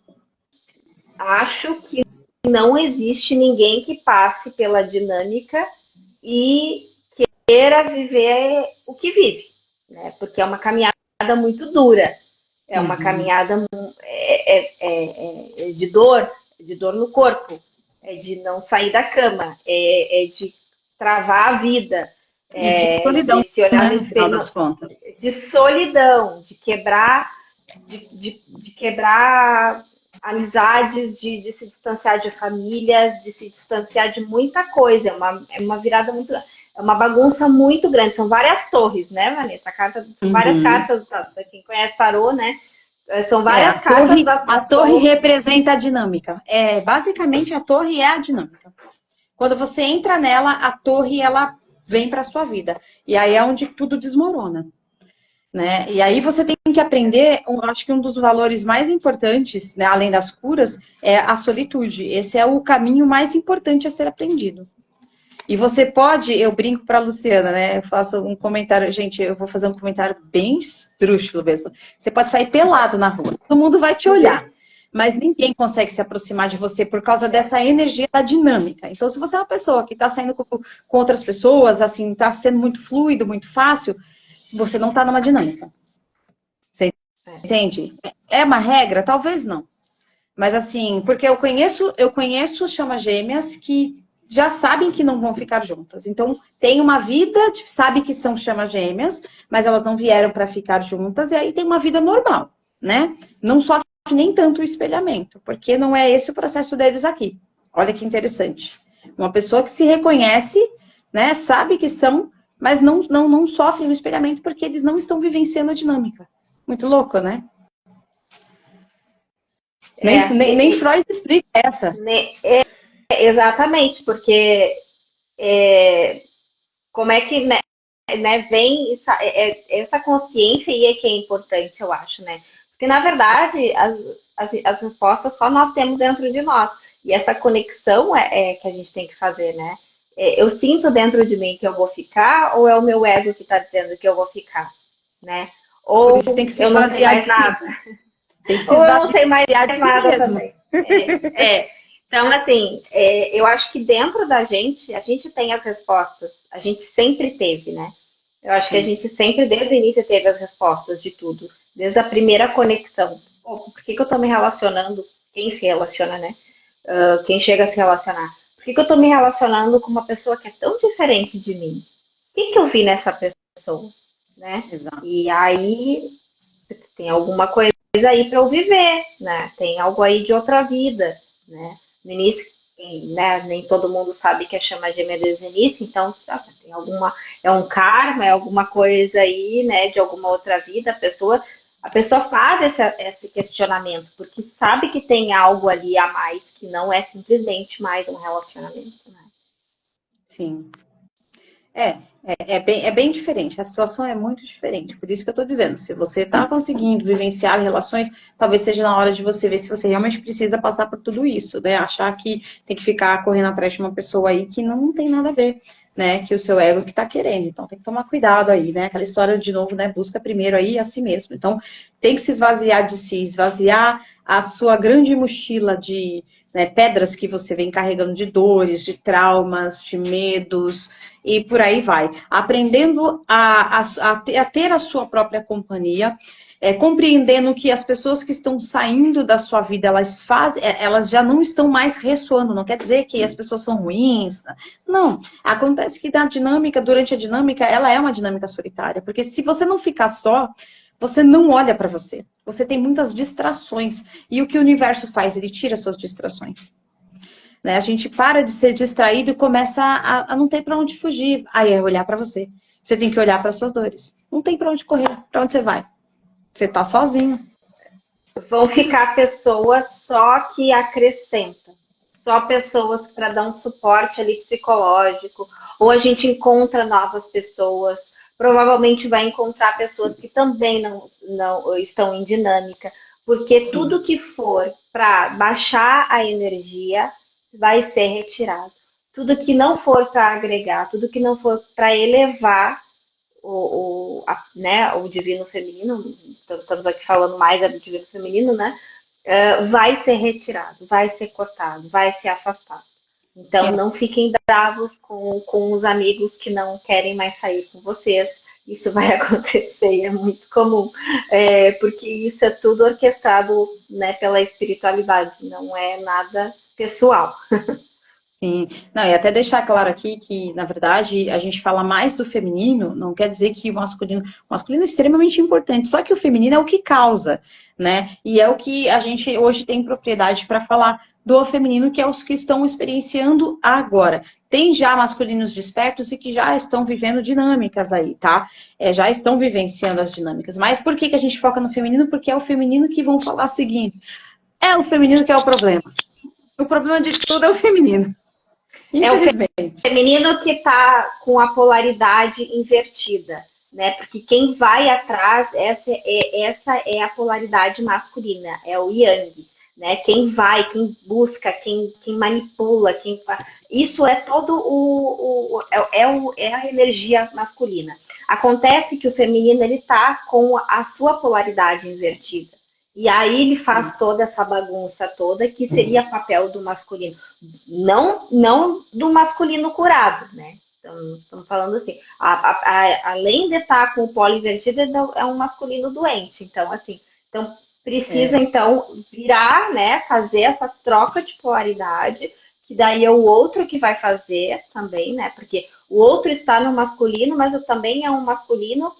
acho que não existe ninguém que passe pela dinâmica e queira viver o que vive, né? Porque é uma caminhada muito dura, é uma caminhada de dor no corpo, é de não sair da cama, é de travar a vida, E de solidão, de se olhar né, no no final espelho, das contas. de solidão, de quebrar amizades, de se distanciar de família, de se distanciar de muita coisa. É uma virada muito. É uma bagunça muito grande. São várias torres, né, Vanessa? São várias cartas, para quem conhece tarô, né? São várias cartas A da torre torre. representa a dinâmica. Basicamente, a torre é a dinâmica. Quando você entra nela, a torre, ela vem para sua vida. E aí é onde tudo desmorona. Né? E aí você tem que aprender, acho que um dos valores mais importantes, né, além das curas, é a solitude. Esse é o caminho mais importante a ser aprendido. E você pode, eu brinco para a Luciana, né? Eu faço um comentário, gente, eu vou fazer um comentário bem estrúxulo mesmo. Você pode sair pelado na rua, todo mundo vai te olhar, mas ninguém consegue se aproximar de você por causa dessa energia da dinâmica. Então, se você é uma pessoa que está saindo com outras pessoas, assim, está sendo muito fluido, muito fácil, você não está numa dinâmica. Você entende? É uma regra? Talvez não. Mas assim, porque eu conheço chama gêmeas que já sabem que não vão ficar juntas. Então, tem uma vida, sabe que são chama gêmeas, mas elas não vieram para ficar juntas, e aí tem uma vida normal, né? Não sofre nem tanto o espelhamento, porque não é esse o processo deles aqui. Olha que interessante. Uma pessoa que se reconhece, né, sabe que são, mas não sofrem o espelhamento porque eles não estão vivenciando a dinâmica. Muito louco, né? Nem Freud explica essa. Exatamente, porque como é que vem essa consciência aí é que é importante, eu acho, né? Porque, na verdade, as respostas só nós temos dentro de nós. E essa conexão é que a gente tem que fazer, né? Eu sinto dentro de mim que eu vou ficar, ou é o meu ego que está dizendo que eu vou ficar, né? Por Ou isso tem que se eu não sei esvaziar mais de si. nada, Tem que se ou eu não sei mais esvaziar de si nada mesmo. também. Então, assim, eu acho que dentro da gente, a gente tem as respostas. A gente sempre teve, né? Eu acho que a Sim. gente sempre, desde o início, teve as respostas de tudo. Desde a primeira conexão. Por que eu tô me relacionando? Quem se relaciona, né? Quem chega a se relacionar. Por que eu tô me relacionando com uma pessoa que é tão diferente de mim? O que eu vi nessa pessoa, né? Exato. E aí, tem alguma coisa aí para eu viver, né? Tem algo aí de outra vida, né? No início, né, nem todo mundo sabe que é chama gêmea desde o início, então tem é um karma, é alguma coisa aí, né, de alguma outra vida, a pessoa faz esse questionamento, porque sabe que tem algo ali a mais que não é simplesmente mais um relacionamento, né? Sim. É bem diferente. A situação é muito diferente. Por isso que eu estou dizendo, se você está conseguindo vivenciar relações, talvez seja na hora de você ver se você realmente precisa passar por tudo isso, né? Achar que tem que ficar correndo atrás de uma pessoa aí que não tem nada a ver, né? Que o seu ego que está querendo. Então tem que tomar cuidado aí, né? Aquela história de novo, né? Busca primeiro aí a si mesmo. Então tem que se esvaziar de si, esvaziar a sua grande mochila de, né, pedras que você vem carregando de dores, de traumas, de medos e por aí vai. Aprendendo a ter a sua própria companhia, compreendendo que as pessoas que estão saindo da sua vida, elas já não estão mais ressoando. Não quer dizer que as pessoas são ruins. Não. Acontece que durante a dinâmica, ela é uma dinâmica solitária. Porque se você não ficar só, você não olha para você. Você tem muitas distrações. E o que o universo faz? Ele tira suas distrações. Né? A gente para de ser distraído e começa a não ter para onde fugir. Aí é olhar para você. Você tem que olhar para suas dores. Não tem para onde correr. Para onde você vai? Você tá sozinho. Vão ficar pessoas só que acrescentam, só pessoas para dar um suporte ali psicológico, ou a gente encontra novas pessoas, provavelmente vai encontrar pessoas que também não estão em dinâmica, porque Sim. tudo que for para baixar a energia vai ser retirado. Tudo que não for para agregar, tudo que não for para elevar né, o divino feminino, estamos aqui falando mais do divino feminino, né? vai ser retirado, vai ser cortado, vai ser afastado. Então, não fiquem bravos com os amigos que não querem mais sair com vocês. Isso vai acontecer, é muito comum, porque isso é tudo orquestrado, né, pela espiritualidade, não é nada pessoal. Sim, não, e até deixar claro aqui que, na verdade, a gente fala mais do feminino, não quer dizer que o masculino é extremamente importante, só que o feminino é o que causa, né? E é o que a gente hoje tem propriedade para falar do feminino, que é os que estão experienciando agora. Tem já masculinos despertos e que já estão vivendo dinâmicas aí, tá? Já estão vivenciando as dinâmicas. Mas por que a gente foca no feminino? Porque é o feminino que vão falar o seguinte: é o feminino que é o problema. O problema de tudo é o feminino. É o Infelizmente. feminino que está com a polaridade invertida, né? Porque quem vai atrás, essa é a polaridade masculina, é o yang, né? Quem vai, quem busca, quem manipula, isso é todo é a energia masculina. Acontece que o feminino ele tá com a sua polaridade invertida. E aí ele faz toda essa bagunça toda, que seria papel do masculino. Não do masculino curado, né? Então, estamos falando assim, além de estar com o polo invertido, é um masculino doente. Então, assim, precisa, então, virar, né? Fazer essa troca de polaridade, que daí é o outro que vai fazer também, né? Porque o outro está no masculino, mas também é um masculino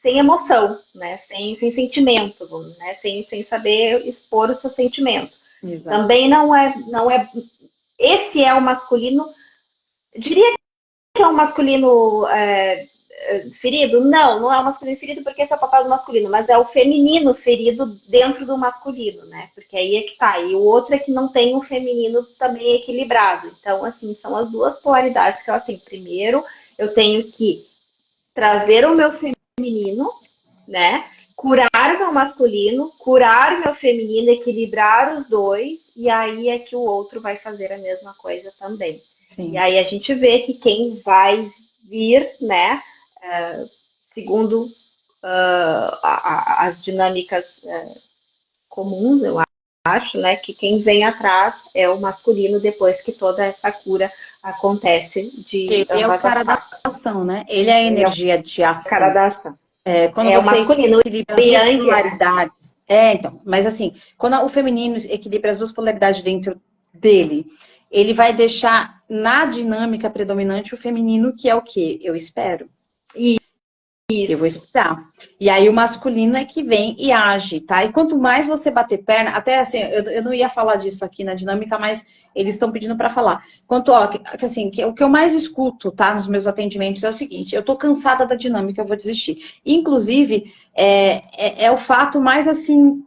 sem emoção, né? Sem sentimento, né? Sem saber expor o seu sentimento. Exato. Também não é. Esse é o masculino. Diria que é um masculino ferido? Não é o masculino ferido porque esse é o papel do masculino, mas é o feminino ferido dentro do masculino, né? Porque aí é que tá. E o outro é que não tem o feminino também equilibrado. Então, assim, são as duas polaridades que ela tem. Primeiro, eu tenho que trazer o meu feminino, né? Curar o meu masculino, curar o meu feminino, equilibrar os dois, e aí é que o outro vai fazer a mesma coisa também. Sim. E aí a gente vê que quem vai vir, né, segundo as dinâmicas comuns, eu acho, né, que quem vem atrás é o masculino depois que toda essa cura acontece Ele é o cara da ação, né? Ele é a energia de ação. O cara da ação. Quando É o você masculino, equilibra as duas yang, polaridades. Então, mas assim, quando o feminino equilibra as duas polaridades dentro dele, ele vai deixar na dinâmica predominante o feminino, que é o quê? Eu espero. Isso. Eu vou esperar. E aí o masculino é que vem e age, tá? E quanto mais você bater perna, até assim, eu não ia falar disso aqui na dinâmica, mas eles estão pedindo para falar. O que eu mais escuto, tá, nos meus atendimentos é o seguinte: eu tô cansada da dinâmica, eu vou desistir. Inclusive, é o fato mais assim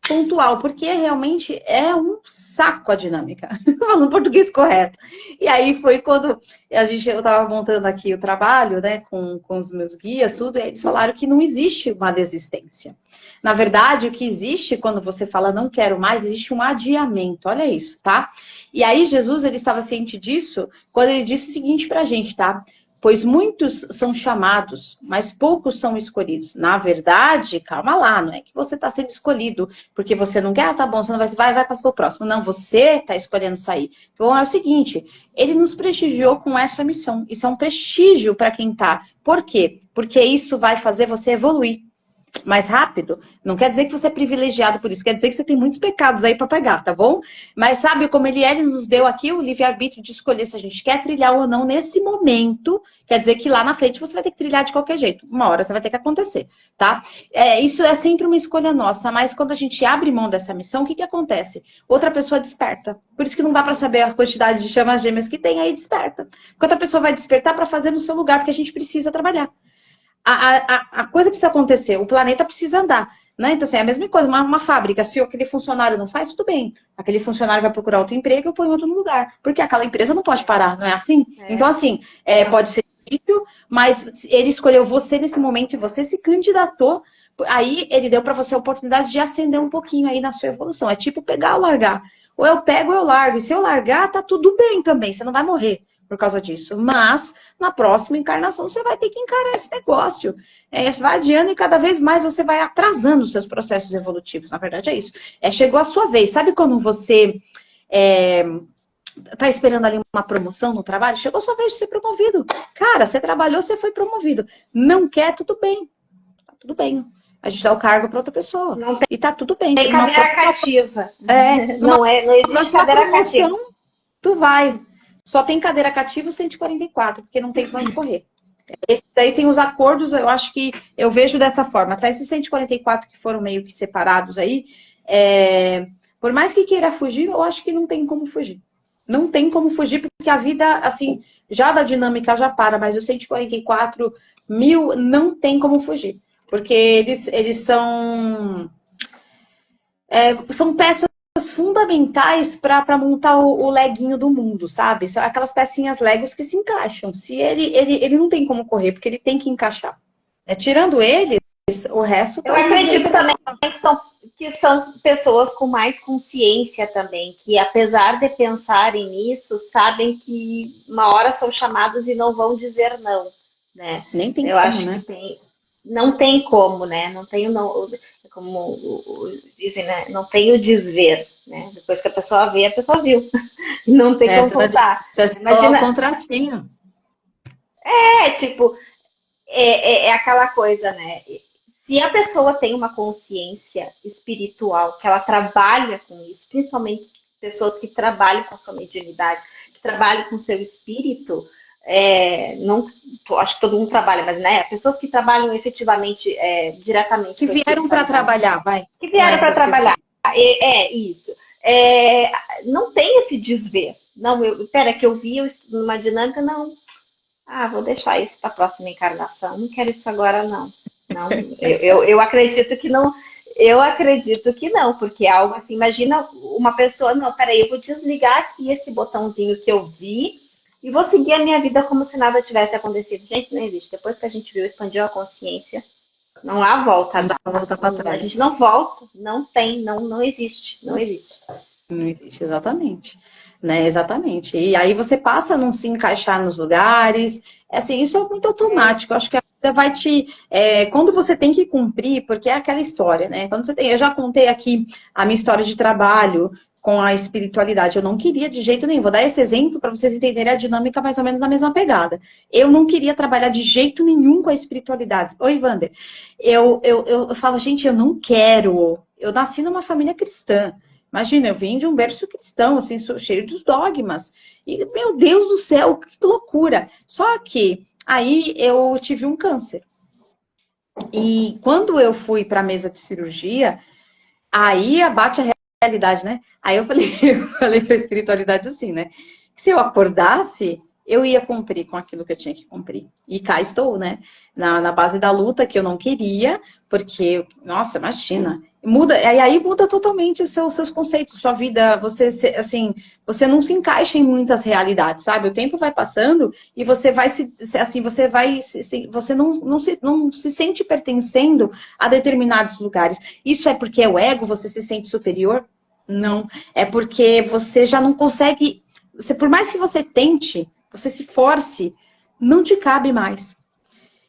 pontual, porque realmente é um saco a dinâmica, no português correto. E aí foi quando eu estava montando aqui o trabalho, né, com os meus guias, tudo, e eles falaram que não existe uma desistência. Na verdade, o que existe quando você fala não quero mais, existe um adiamento, olha isso, tá? E aí Jesus, ele estava ciente disso quando ele disse o seguinte pra gente, tá? Pois muitos são chamados, mas poucos são escolhidos. Na verdade, calma lá, não é que você está sendo escolhido porque você não quer, tá bom, você não vai passar para o próximo. Não, você está escolhendo sair. Então é o seguinte, ele nos prestigiou com essa missão. Isso é um prestígio para quem está. Por quê? Porque isso vai fazer você evoluir mais rápido. Não quer dizer que você é privilegiado por isso, quer dizer que você tem muitos pecados aí para pegar, tá bom? Mas sabe como ele nos deu aqui o livre-arbítrio de escolher se a gente quer trilhar ou não nesse momento, quer dizer que lá na frente você vai ter que trilhar de qualquer jeito. Uma hora você vai ter que acontecer, tá? Isso é sempre uma escolha nossa, mas quando a gente abre mão dessa missão, o que acontece? Outra pessoa desperta. Por isso que não dá para saber a quantidade de chamas gêmeas que tem aí, desperta. Porque outra pessoa vai despertar para fazer no seu lugar, porque a gente precisa trabalhar. A coisa precisa acontecer, o planeta precisa andar, né? Então, assim, é a mesma coisa, uma fábrica, se aquele funcionário não faz, tudo bem. Aquele funcionário vai procurar outro emprego, eu ponho outro no lugar. Porque aquela empresa não pode parar, não é assim? Então, assim, pode ser difícil, mas ele escolheu você nesse momento e você se candidatou, aí ele deu para você a oportunidade de ascender um pouquinho aí na sua evolução. É tipo pegar ou largar. Ou eu pego ou eu largo. E se eu largar, tá tudo bem também, você não vai morrer. por causa disso. Mas, na próxima encarnação, você vai ter que encarar esse negócio. Vai adiando e cada vez mais você vai atrasando os seus processos evolutivos. Na verdade, é isso. Chegou a sua vez. Sabe quando você tá esperando ali uma promoção no trabalho? Chegou a sua vez de ser promovido. Cara, você trabalhou, você foi promovido. Não quer, tudo bem. Tá tudo bem. A gente dá o cargo para outra pessoa. Não E tá tudo bem. tem cadeira cativa. Numa Não existe próxima cadeira cativa. promoção, tu vai. Só tem cadeira cativa o 144, porque não tem pra onde correr. Esse daí tem os acordos, eu acho que eu vejo dessa forma. Até esses 144 que foram meio que separados aí, por mais que queira fugir, eu acho que não tem como fugir. Não tem como fugir, porque a vida, assim, já da dinâmica já para, mas os 144 mil não tem como fugir. Porque eles são peças fundamentais para montar o leguinho do mundo, sabe? São aquelas pecinhas Legos que se encaixam. Se ele não tem como correr, porque ele tem que encaixar. Tirando eles, o resto tá Eu acredito também que são pessoas com mais consciência também, que apesar de pensarem nisso, sabem que uma hora são chamados e não vão dizer não, né? Nem tem Eu como, acho né? que não tem como, né? Não tem não, como dizem, né? Não tem o desver, né? Depois que a pessoa vê, a pessoa viu. Não tem como voltar. Você falar o Imagina, contratinho. tipo, é aquela coisa, né? Se a pessoa tem uma consciência espiritual, que ela trabalha com isso, principalmente pessoas que trabalham com a sua mediunidade, que trabalham com o seu espírito, não, acho que todo mundo trabalha, mas né, pessoas que trabalham efetivamente, diretamente Que com a vieram para espiritualidade, trabalhar, vai. que Com vieram para essas questões. trabalhar, isso. Não tem esse desver. Não, pera, que eu vi uma dinâmica, não. Vou deixar isso para a próxima encarnação. Não quero isso agora, não. Não, eu acredito que não. Eu acredito que não, porque é algo assim. Imagina uma pessoa, não, peraí, eu vou desligar aqui esse botãozinho que eu vi e vou seguir a minha vida como se nada tivesse acontecido. Gente, não existe. Depois que a gente viu, expandiu a consciência, não há volta a Não dá dar. para voltar para A gente trás. não volta, não tem, não existe, não existe. Não existe, exatamente. Né, exatamente. E aí você passa a não se encaixar nos lugares. Assim, isso é muito automático. Eu acho que a vida vai te. Quando você tem que cumprir, porque é aquela história, né? Quando você tem. Eu já contei aqui a minha história de trabalho com a espiritualidade. Eu não queria de jeito nenhum. Vou dar esse exemplo para vocês entenderem a dinâmica mais ou menos na mesma pegada. Eu não queria trabalhar de jeito nenhum com a espiritualidade. Oi, Wander. Eu falo, gente, eu não quero. Eu nasci numa família cristã. Imagina, eu vim de um berço cristão, assim, cheio dos dogmas. E, meu Deus do céu, que loucura. Só que aí eu tive um câncer. E quando eu fui para a mesa de cirurgia, aí abate a realidade, né? Aí eu falei, eu falei para a espiritualidade assim, né? Que se eu acordasse, eu ia cumprir com aquilo que eu tinha que cumprir. E cá estou, né? Na base da luta que eu não queria, porque, nossa, imagina. Muda, e aí muda totalmente os seus conceitos, sua vida, assim, você não se encaixa em muitas realidades, sabe? O tempo vai passando e você vai assim, você não se sente pertencendo a determinados lugares. Isso é porque é o ego, você se sente superior? Não. É porque você já não consegue, por mais que você tente, você se force, não te cabe mais.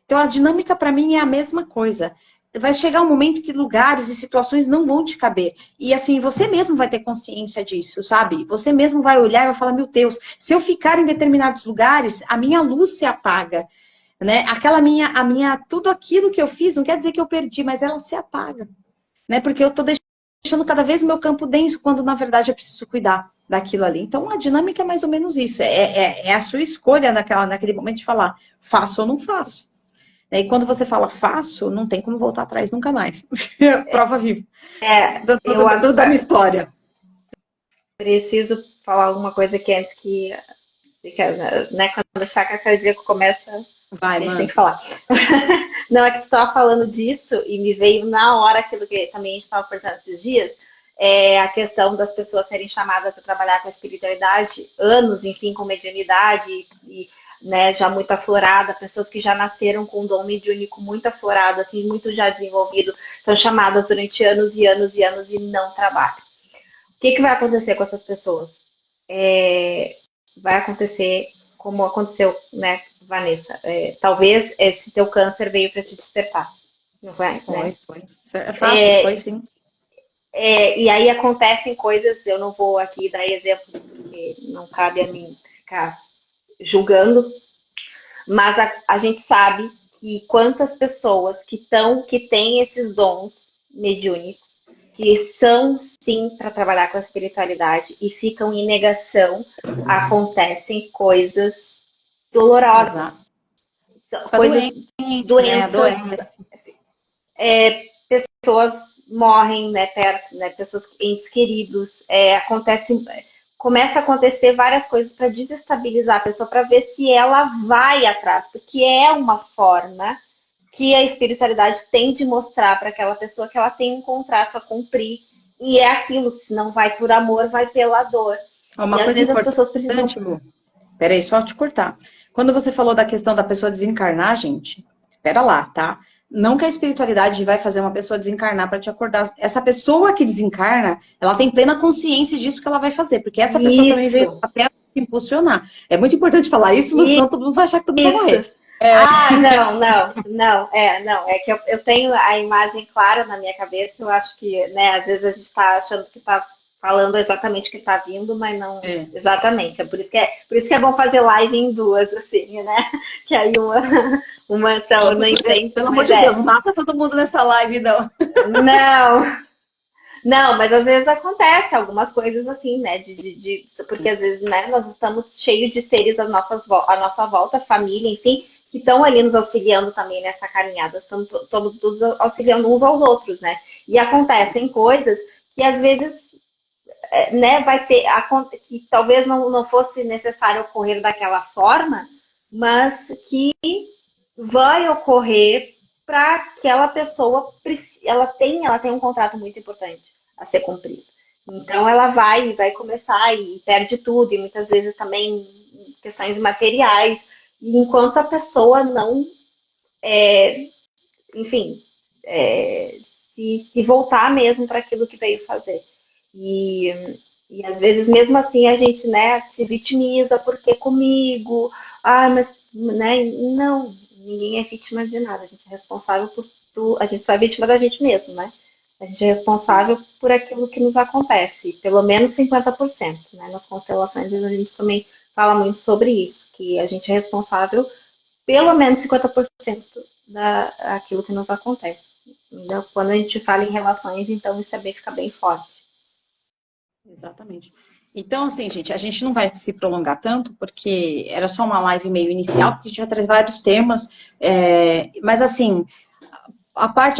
Então, a dinâmica, para mim, é a mesma coisa. Vai chegar um momento que lugares e situações não vão te caber. E, assim, você mesmo vai ter consciência disso, sabe? Você mesmo vai olhar e vai falar, meu Deus, se eu ficar em determinados lugares, a minha luz se apaga, né? Tudo aquilo que eu fiz, não quer dizer que eu perdi, mas ela se apaga, né? Porque eu tô deixando cada vez o meu campo denso, quando, na verdade, eu preciso cuidar daquilo ali. Então, a dinâmica é mais ou menos isso. É a sua escolha naquele momento de falar, faço ou não faço. E quando você fala faço, não tem como voltar atrás nunca mais. Prova viva Eu da minha história. preciso falar alguma coisa aqui antes que, né, quando o chakra cardíaco começa, Vai, a gente tem mano. que falar. Não, é que tu estava falando disso e me veio na hora aquilo que também a gente estava conversando esses dias, a questão das pessoas serem chamadas a trabalhar com a espiritualidade, anos, enfim, com mediunidade e né, já muito aflorada, pessoas que já nasceram com um dom mediúnico muito aflorado, assim, muito já desenvolvido, são chamadas durante anos e anos e anos e não trabalham. O que vai acontecer com essas pessoas? Vai acontecer como aconteceu, né, Vanessa? Talvez esse teu câncer veio para te despertar, não vai, né? Foi. É fato, foi sim. E aí acontecem coisas, eu não vou aqui dar exemplos, porque não cabe a mim ficar julgando, mas a gente sabe que quantas pessoas que têm esses dons mediúnicos, que são sim para trabalhar com a espiritualidade e ficam em negação, acontecem coisas dolorosas, Exato. Fica coisas, doente, né? doenças, Adoece. pessoas morrem, né, perto, né, pessoas, entes queridos, começa a acontecer várias coisas para desestabilizar a pessoa, para ver se ela vai atrás, porque é uma forma que a espiritualidade tem de mostrar para aquela pessoa que ela tem um contrato a cumprir, e é aquilo, se não vai por amor, vai pela dor. E Uma às coisa vezes as pessoas precisam. importante, Lu. Peraí, só te cortar. Quando você falou da questão da pessoa desencarnar, gente, espera lá, tá? Não que a espiritualidade vai fazer uma pessoa desencarnar para te acordar. Essa pessoa que desencarna, ela tem plena consciência disso que ela vai fazer, porque essa pessoa também veio no Isso, papel de impulsionar. É muito importante falar isso, Lu, senão todo mundo vai achar que todo mundo vai isso. morrer. Não. É que eu tenho a imagem clara na minha cabeça. Eu acho que, né, às vezes a gente está achando que está falando exatamente o que está vindo, mas não É. exatamente. Por isso que é bom fazer live em duas, assim, né? Que aí uma só não entende, Pelo amor mas de Deus, não mata todo mundo nessa live, não. Não, não, mas às vezes acontece algumas coisas assim, né? Porque às vezes, né, nós estamos cheios de seres à nossa volta, família, enfim, que estão ali nos auxiliando também nessa caminhada, estamos todos auxiliando uns aos outros, né? E acontecem coisas que às vezes, né, que talvez não fosse necessário ocorrer daquela forma, mas que vai ocorrer para aquela pessoa, ela tem um contrato muito importante a ser cumprido. Então ela vai começar e perde tudo, e muitas vezes também questões materiais, e enquanto a pessoa não, enfim, se voltar mesmo para aquilo que veio fazer. E, e às vezes, mesmo assim, a gente, né, se vitimiza, porque comigo, mas, né, não, ninguém é vítima de nada, a gente é responsável por tudo, a gente só é vítima da gente mesmo, né? A gente é responsável por aquilo que nos acontece, pelo menos 50%, né? Nas constelações a gente também fala muito sobre isso, que a gente é responsável pelo menos 50% daquilo que nos acontece. Então, quando a gente fala em relações, então isso fica bem forte. Exatamente. Então, assim, gente, a gente não vai se prolongar tanto, porque era só uma live meio inicial, porque a gente vai trazer vários temas, mas assim,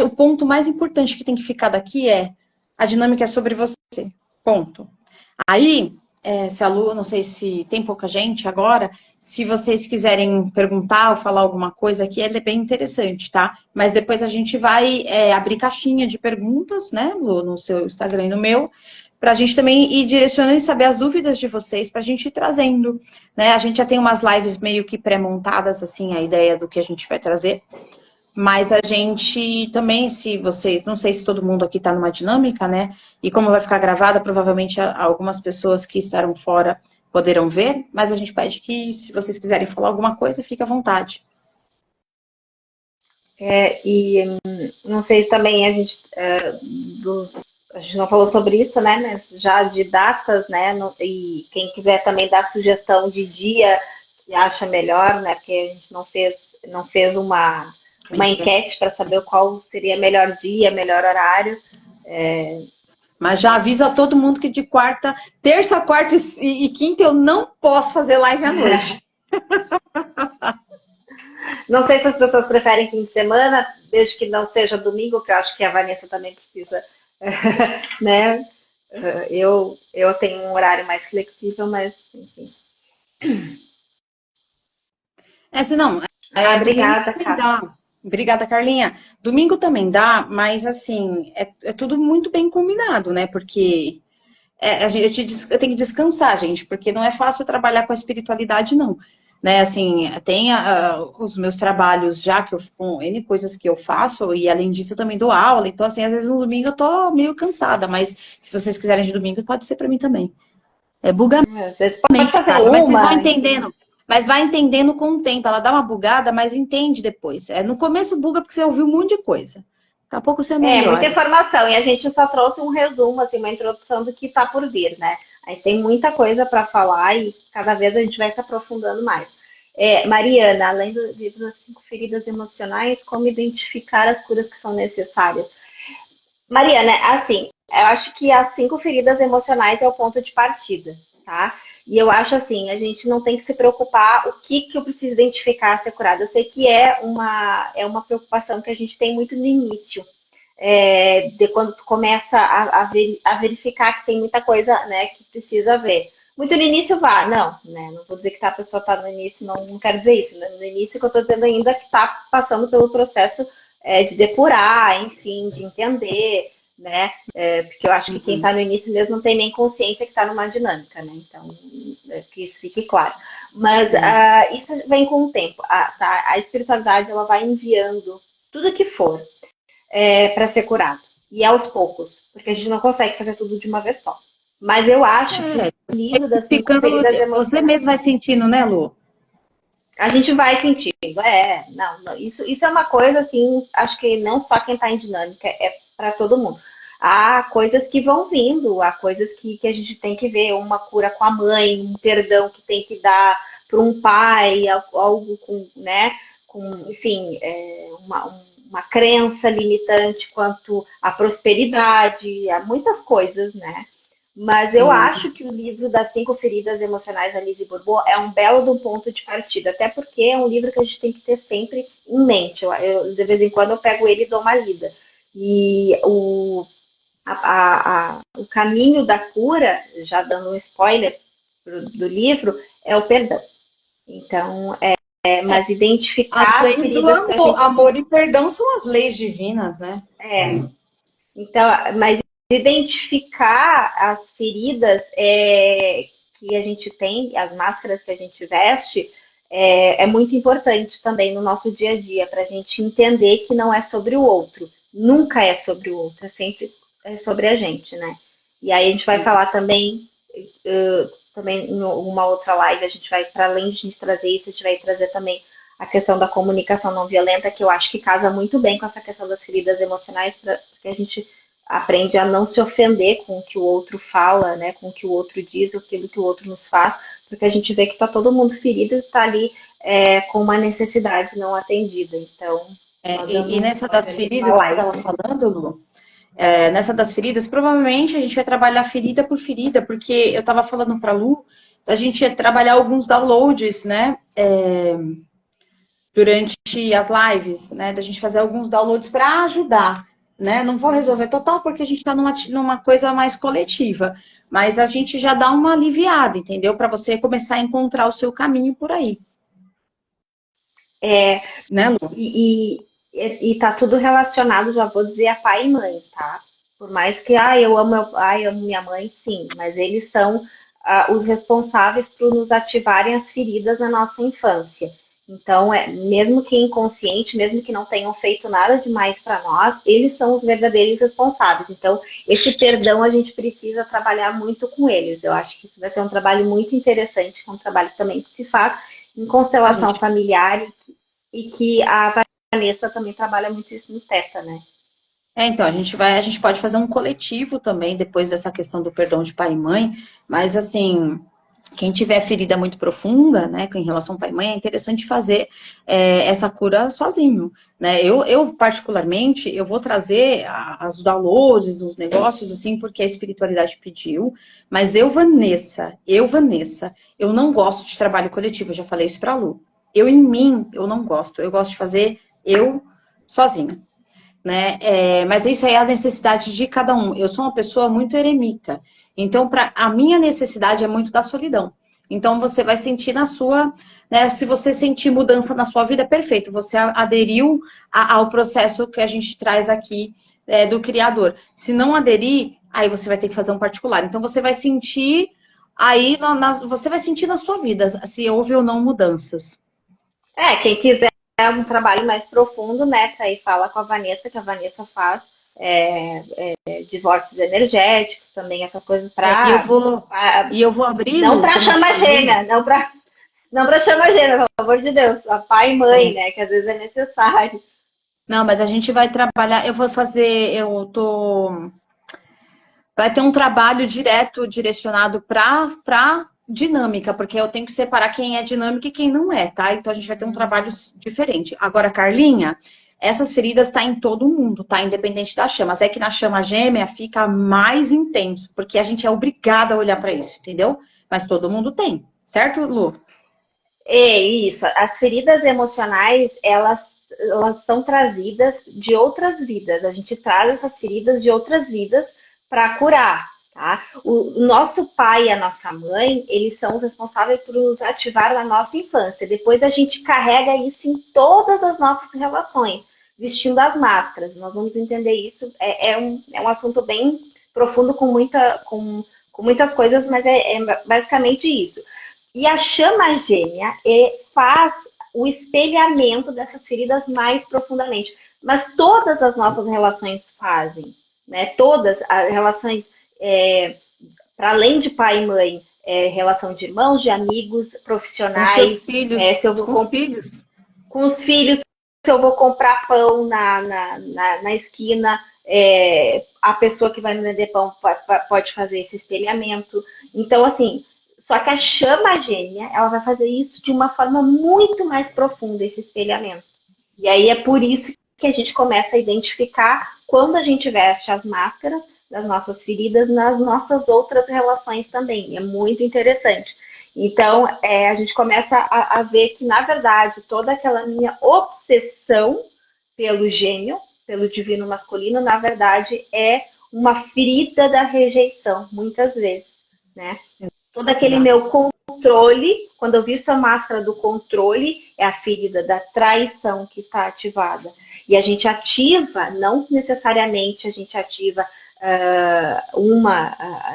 o ponto mais importante que tem que ficar daqui é a dinâmica é sobre você. Ponto. Aí, se a Lu, não sei se tem pouca gente agora, se vocês quiserem perguntar ou falar alguma coisa aqui, é bem interessante, tá? Mas depois a gente vai abrir caixinha de perguntas, né, Lu, no seu Instagram e no meu, para a gente também ir direcionando e saber as dúvidas de vocês, para a gente ir trazendo, né? A gente já tem umas lives meio que pré-montadas, assim, a ideia do que a gente vai trazer. Mas a gente também, se vocês, não sei se todo mundo aqui está numa dinâmica, né? E como vai ficar gravada, provavelmente algumas pessoas que estarão fora poderão ver, mas a gente pede que, se vocês quiserem falar alguma coisa, fique à vontade. Não sei também, a gente não falou sobre isso, né? Mas já de datas, né? E quem quiser também dar sugestão de dia que acha melhor, né? Porque a gente não fez uma enquete para saber qual seria melhor dia, melhor horário. Mas já aviso a todo mundo que de terça, quarta e quinta eu não posso fazer live à noite. Não sei se as pessoas preferem fim de semana, desde que não seja domingo, que eu acho que a Vanessa também precisa, né? Eu tenho um horário mais flexível, mas enfim. Se não, domingo Obrigada, também Ká. dá. Obrigada, Carlinha. Domingo também dá, mas assim, é tudo muito bem combinado, né? Porque a gente tem que descansar, gente, porque não é fácil trabalhar com a espiritualidade, não. Né, assim, tem os meus trabalhos já, com N coisas que eu faço, e além disso eu também dou aula, então, assim, às vezes no domingo eu tô meio cansada, mas se vocês quiserem de domingo, pode ser para mim também. É bugamento, Às vezes pode fazer cara, mas vocês vão uma, enfim. entendendo. mas vai entendendo com o tempo. Ela dá uma bugada, mas entende depois. No começo buga porque você ouviu um monte de coisa. Daqui a pouco você Muita melhora. informação. E a gente só trouxe um resumo, assim, uma introdução do que está por vir, né? Aí tem muita coisa para falar e cada vez a gente vai se aprofundando mais. Mariana, além do livro das 5 feridas emocionais, como identificar as curas que são necessárias? Mariana, assim, eu acho que as 5 feridas emocionais é o ponto de partida, tá? E eu acho assim, a gente não tem que se preocupar o que eu preciso identificar a ser curado. Eu sei que é uma preocupação que a gente tem muito no início, de quando tu começa a verificar que tem muita coisa, né, que precisa ver. Muito no início vá, não, né? Não vou dizer que a pessoa está no início, não quero dizer isso. Né? No início que eu estou dizendo ainda que está passando pelo processo de depurar, enfim, de entender, né? Porque eu acho que quem está no início mesmo não tem nem consciência que está numa dinâmica, né? Então, que isso fique claro. Mas isso vem com o tempo. A espiritualidade ela vai enviando tudo que for para ser curado. E aos poucos, porque a gente não consegue fazer tudo de uma vez só. Mas eu acho que o livro das 5 feridas Você emocionais, mesmo vai sentindo, né, Lu? a gente vai sentindo. Não, isso é uma coisa assim, acho que não só quem está em dinâmica, é para todo mundo. Há coisas que vão vindo, há coisas que a gente tem que ver, uma cura com a mãe, um perdão que tem que dar para um pai, algo com, né, enfim, uma crença limitante quanto à prosperidade, há muitas coisas, né? Mas eu Sim. acho que o livro das 5 feridas emocionais da Lise Bourbeau é um belo de um ponto de partida, até porque é um livro que a gente tem que ter sempre em mente. De vez em quando eu pego ele e dou uma lida. E o caminho da cura, já dando um spoiler do livro, é o perdão. Então, mas As identificar as leis do feridas que a amor, gente amor e perdão são as leis divinas, né? Então, mas identificar as feridas que a gente tem, as máscaras que a gente veste, é muito importante também no nosso dia a dia, para a gente entender que não é sobre o outro. Nunca é sobre o outro, é sempre sobre a gente, né? E aí a gente vai Sim. falar também em uma outra live, a gente vai, para além de a gente trazer isso, a gente vai trazer também a questão da comunicação não violenta, que eu acho que casa muito bem com essa questão das feridas emocionais, porque a gente aprende a não se ofender com o que o outro fala, né, com o que o outro diz, ou aquilo que o outro nos faz, porque a gente vê que está todo mundo ferido e está ali com uma necessidade não atendida. Então, só dando E um nessa das spoiler de uma feridas que você estava live. falando, Lu, nessa das feridas, provavelmente a gente vai trabalhar ferida por ferida, porque eu estava falando para a Lu, a gente ia trabalhar alguns downloads, né? Durante as lives, né? Da gente fazer alguns downloads para ajudar, né? Não vou resolver total porque a gente está numa coisa mais coletiva, mas a gente já dá uma aliviada, entendeu? Para você começar a encontrar o seu caminho por aí, É, né, Lu? e tá tudo relacionado, já vou dizer, a pai e mãe, tá? Por mais que, eu amo minha mãe, sim, mas eles são os responsáveis por nos ativarem as feridas na nossa infância. Então, mesmo que inconsciente, mesmo que não tenham feito nada demais para nós, eles são os verdadeiros responsáveis. Então, esse perdão a gente precisa trabalhar muito com eles. Eu acho que isso vai ser um trabalho muito interessante, que é um trabalho também que se faz em A constelação gente familiar e que a Vanessa também trabalha muito isso no Teta, né? então, a gente pode fazer um coletivo também, depois dessa questão do perdão de pai e mãe, mas assim, quem tiver ferida muito profunda, né, em relação ao pai e mãe, é interessante fazer essa cura sozinho, né? Eu, particularmente, eu vou trazer as downloads, os negócios, assim, porque a espiritualidade pediu, mas Vanessa, eu não gosto de trabalho coletivo, eu já falei isso pra Lu. Eu, em mim, eu não gosto, eu gosto de fazer eu sozinha, né? Mas isso aí é a necessidade de cada um. Eu sou uma pessoa muito eremita, então a minha necessidade é muito da solidão. Então você vai sentir na sua, né? Se você sentir mudança na sua vida, perfeito. Você aderiu ao processo que a gente traz aqui do Criador. Se não aderir, aí você vai ter que fazer um particular. Então você vai sentir aí, você vai sentir na sua vida se houve ou não mudanças. Quem quiser um trabalho mais profundo, né, tá aí fala com a Vanessa, que a Vanessa faz divórcios energéticos, também essas coisas É, para e eu vou abrir, não Lu, para como eu te chama falei. gêmea, não para Não para chamar gênero, pelo amor de Deus. A pai e mãe, É. né? Que às vezes é necessário. Não, mas a gente vai trabalhar, eu vou fazer, eu tô vai ter um trabalho direto direcionado para dinâmica, porque eu tenho que separar quem é dinâmica e quem não é, tá? Então a gente vai ter um trabalho diferente. Agora, Carlinha, essas feridas tá em todo mundo, tá? Independente da chama. Mas é que na chama gêmea fica mais intenso, porque a gente é obrigada a olhar para isso, entendeu? Mas todo mundo tem, certo, Lu? É isso. As feridas emocionais, elas são trazidas de outras vidas. A gente traz essas feridas de outras vidas para curar, tá? O nosso pai e a nossa mãe, eles são os responsáveis por nos ativar na nossa infância. Depois a gente carrega isso em todas as nossas relações, vestindo as máscaras. Nós vamos entender isso. É um assunto bem profundo com muitas coisas, mas é basicamente isso. E a chama gêmea faz o espelhamento dessas feridas mais profundamente. Mas todas as nossas relações fazem, né? Todas as relações, para além de pai e mãe, relação de irmãos, de amigos, Com seus profissionais, filhos, se eu vou com os filhos. com os filhos, se eu vou comprar pão na esquina, a pessoa que vai me vender pão pode fazer esse espelhamento. Então, assim, só que a chama gêmea, ela vai fazer isso de uma forma muito mais profunda, esse espelhamento. E aí é por isso que a gente começa a identificar quando a gente veste as máscaras das nossas feridas nas nossas outras relações também. É muito interessante. Então, a gente começa a ver que, na verdade, toda aquela minha obsessão pelo gêmeo, pelo divino masculino, na verdade, é uma ferida da rejeição, muitas vezes, né? Todo aquele Exato. meu controle, quando eu visto a máscara do controle, é a ferida da traição que está ativada. E a gente ativa, não necessariamente a gente ativa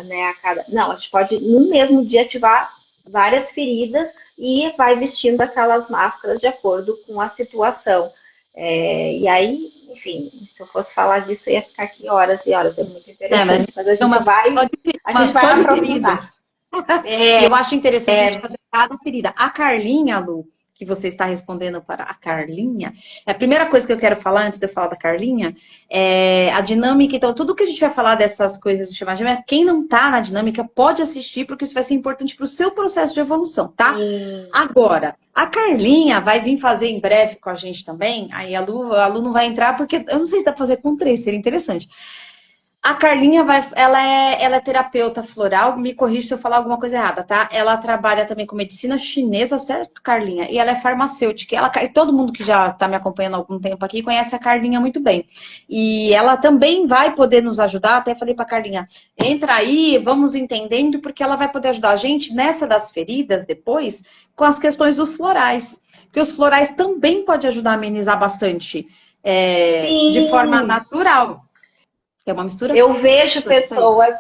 né, a cada. Não, a gente pode, no mesmo dia, ativar várias feridas e vai vestindo aquelas máscaras de acordo com a situação. E aí, enfim, se eu fosse falar disso, eu ia ficar aqui horas e horas, é muito É, mas a interessante, gente mas a tem gente vai, a uma gente vai só de aprofundar. feridas. E eu acho interessante a gente fazer cada ferida. A Carlinha, Lu, que você está respondendo para a Carlinha, a primeira coisa que eu quero falar, antes de eu falar da Carlinha, é a dinâmica. Então, tudo que a gente vai falar dessas coisas de chamar de quem não tá na dinâmica pode assistir, porque isso vai ser importante para o seu processo de evolução, tá? Sim. Agora, a Carlinha vai vir fazer em breve com a gente também. Aí a Lu não vai entrar, porque eu não sei se dá para fazer com 3, seria interessante. A Carlinha ela é terapeuta floral, me corrija se eu falar alguma coisa errada, tá? Ela trabalha também com medicina chinesa, certo, Carlinha? E ela é farmacêutica. Todo mundo que já está me acompanhando há algum tempo aqui conhece a Carlinha muito bem. E ela também vai poder nos ajudar. Até falei para a Carlinha, entra aí, vamos entendendo, porque ela vai poder ajudar a gente nessa das feridas depois, com as questões dos florais. Porque os florais também podem ajudar a amenizar bastante, de forma Sim, natural. É uma mistura eu vejo tudo isso aí. pessoas.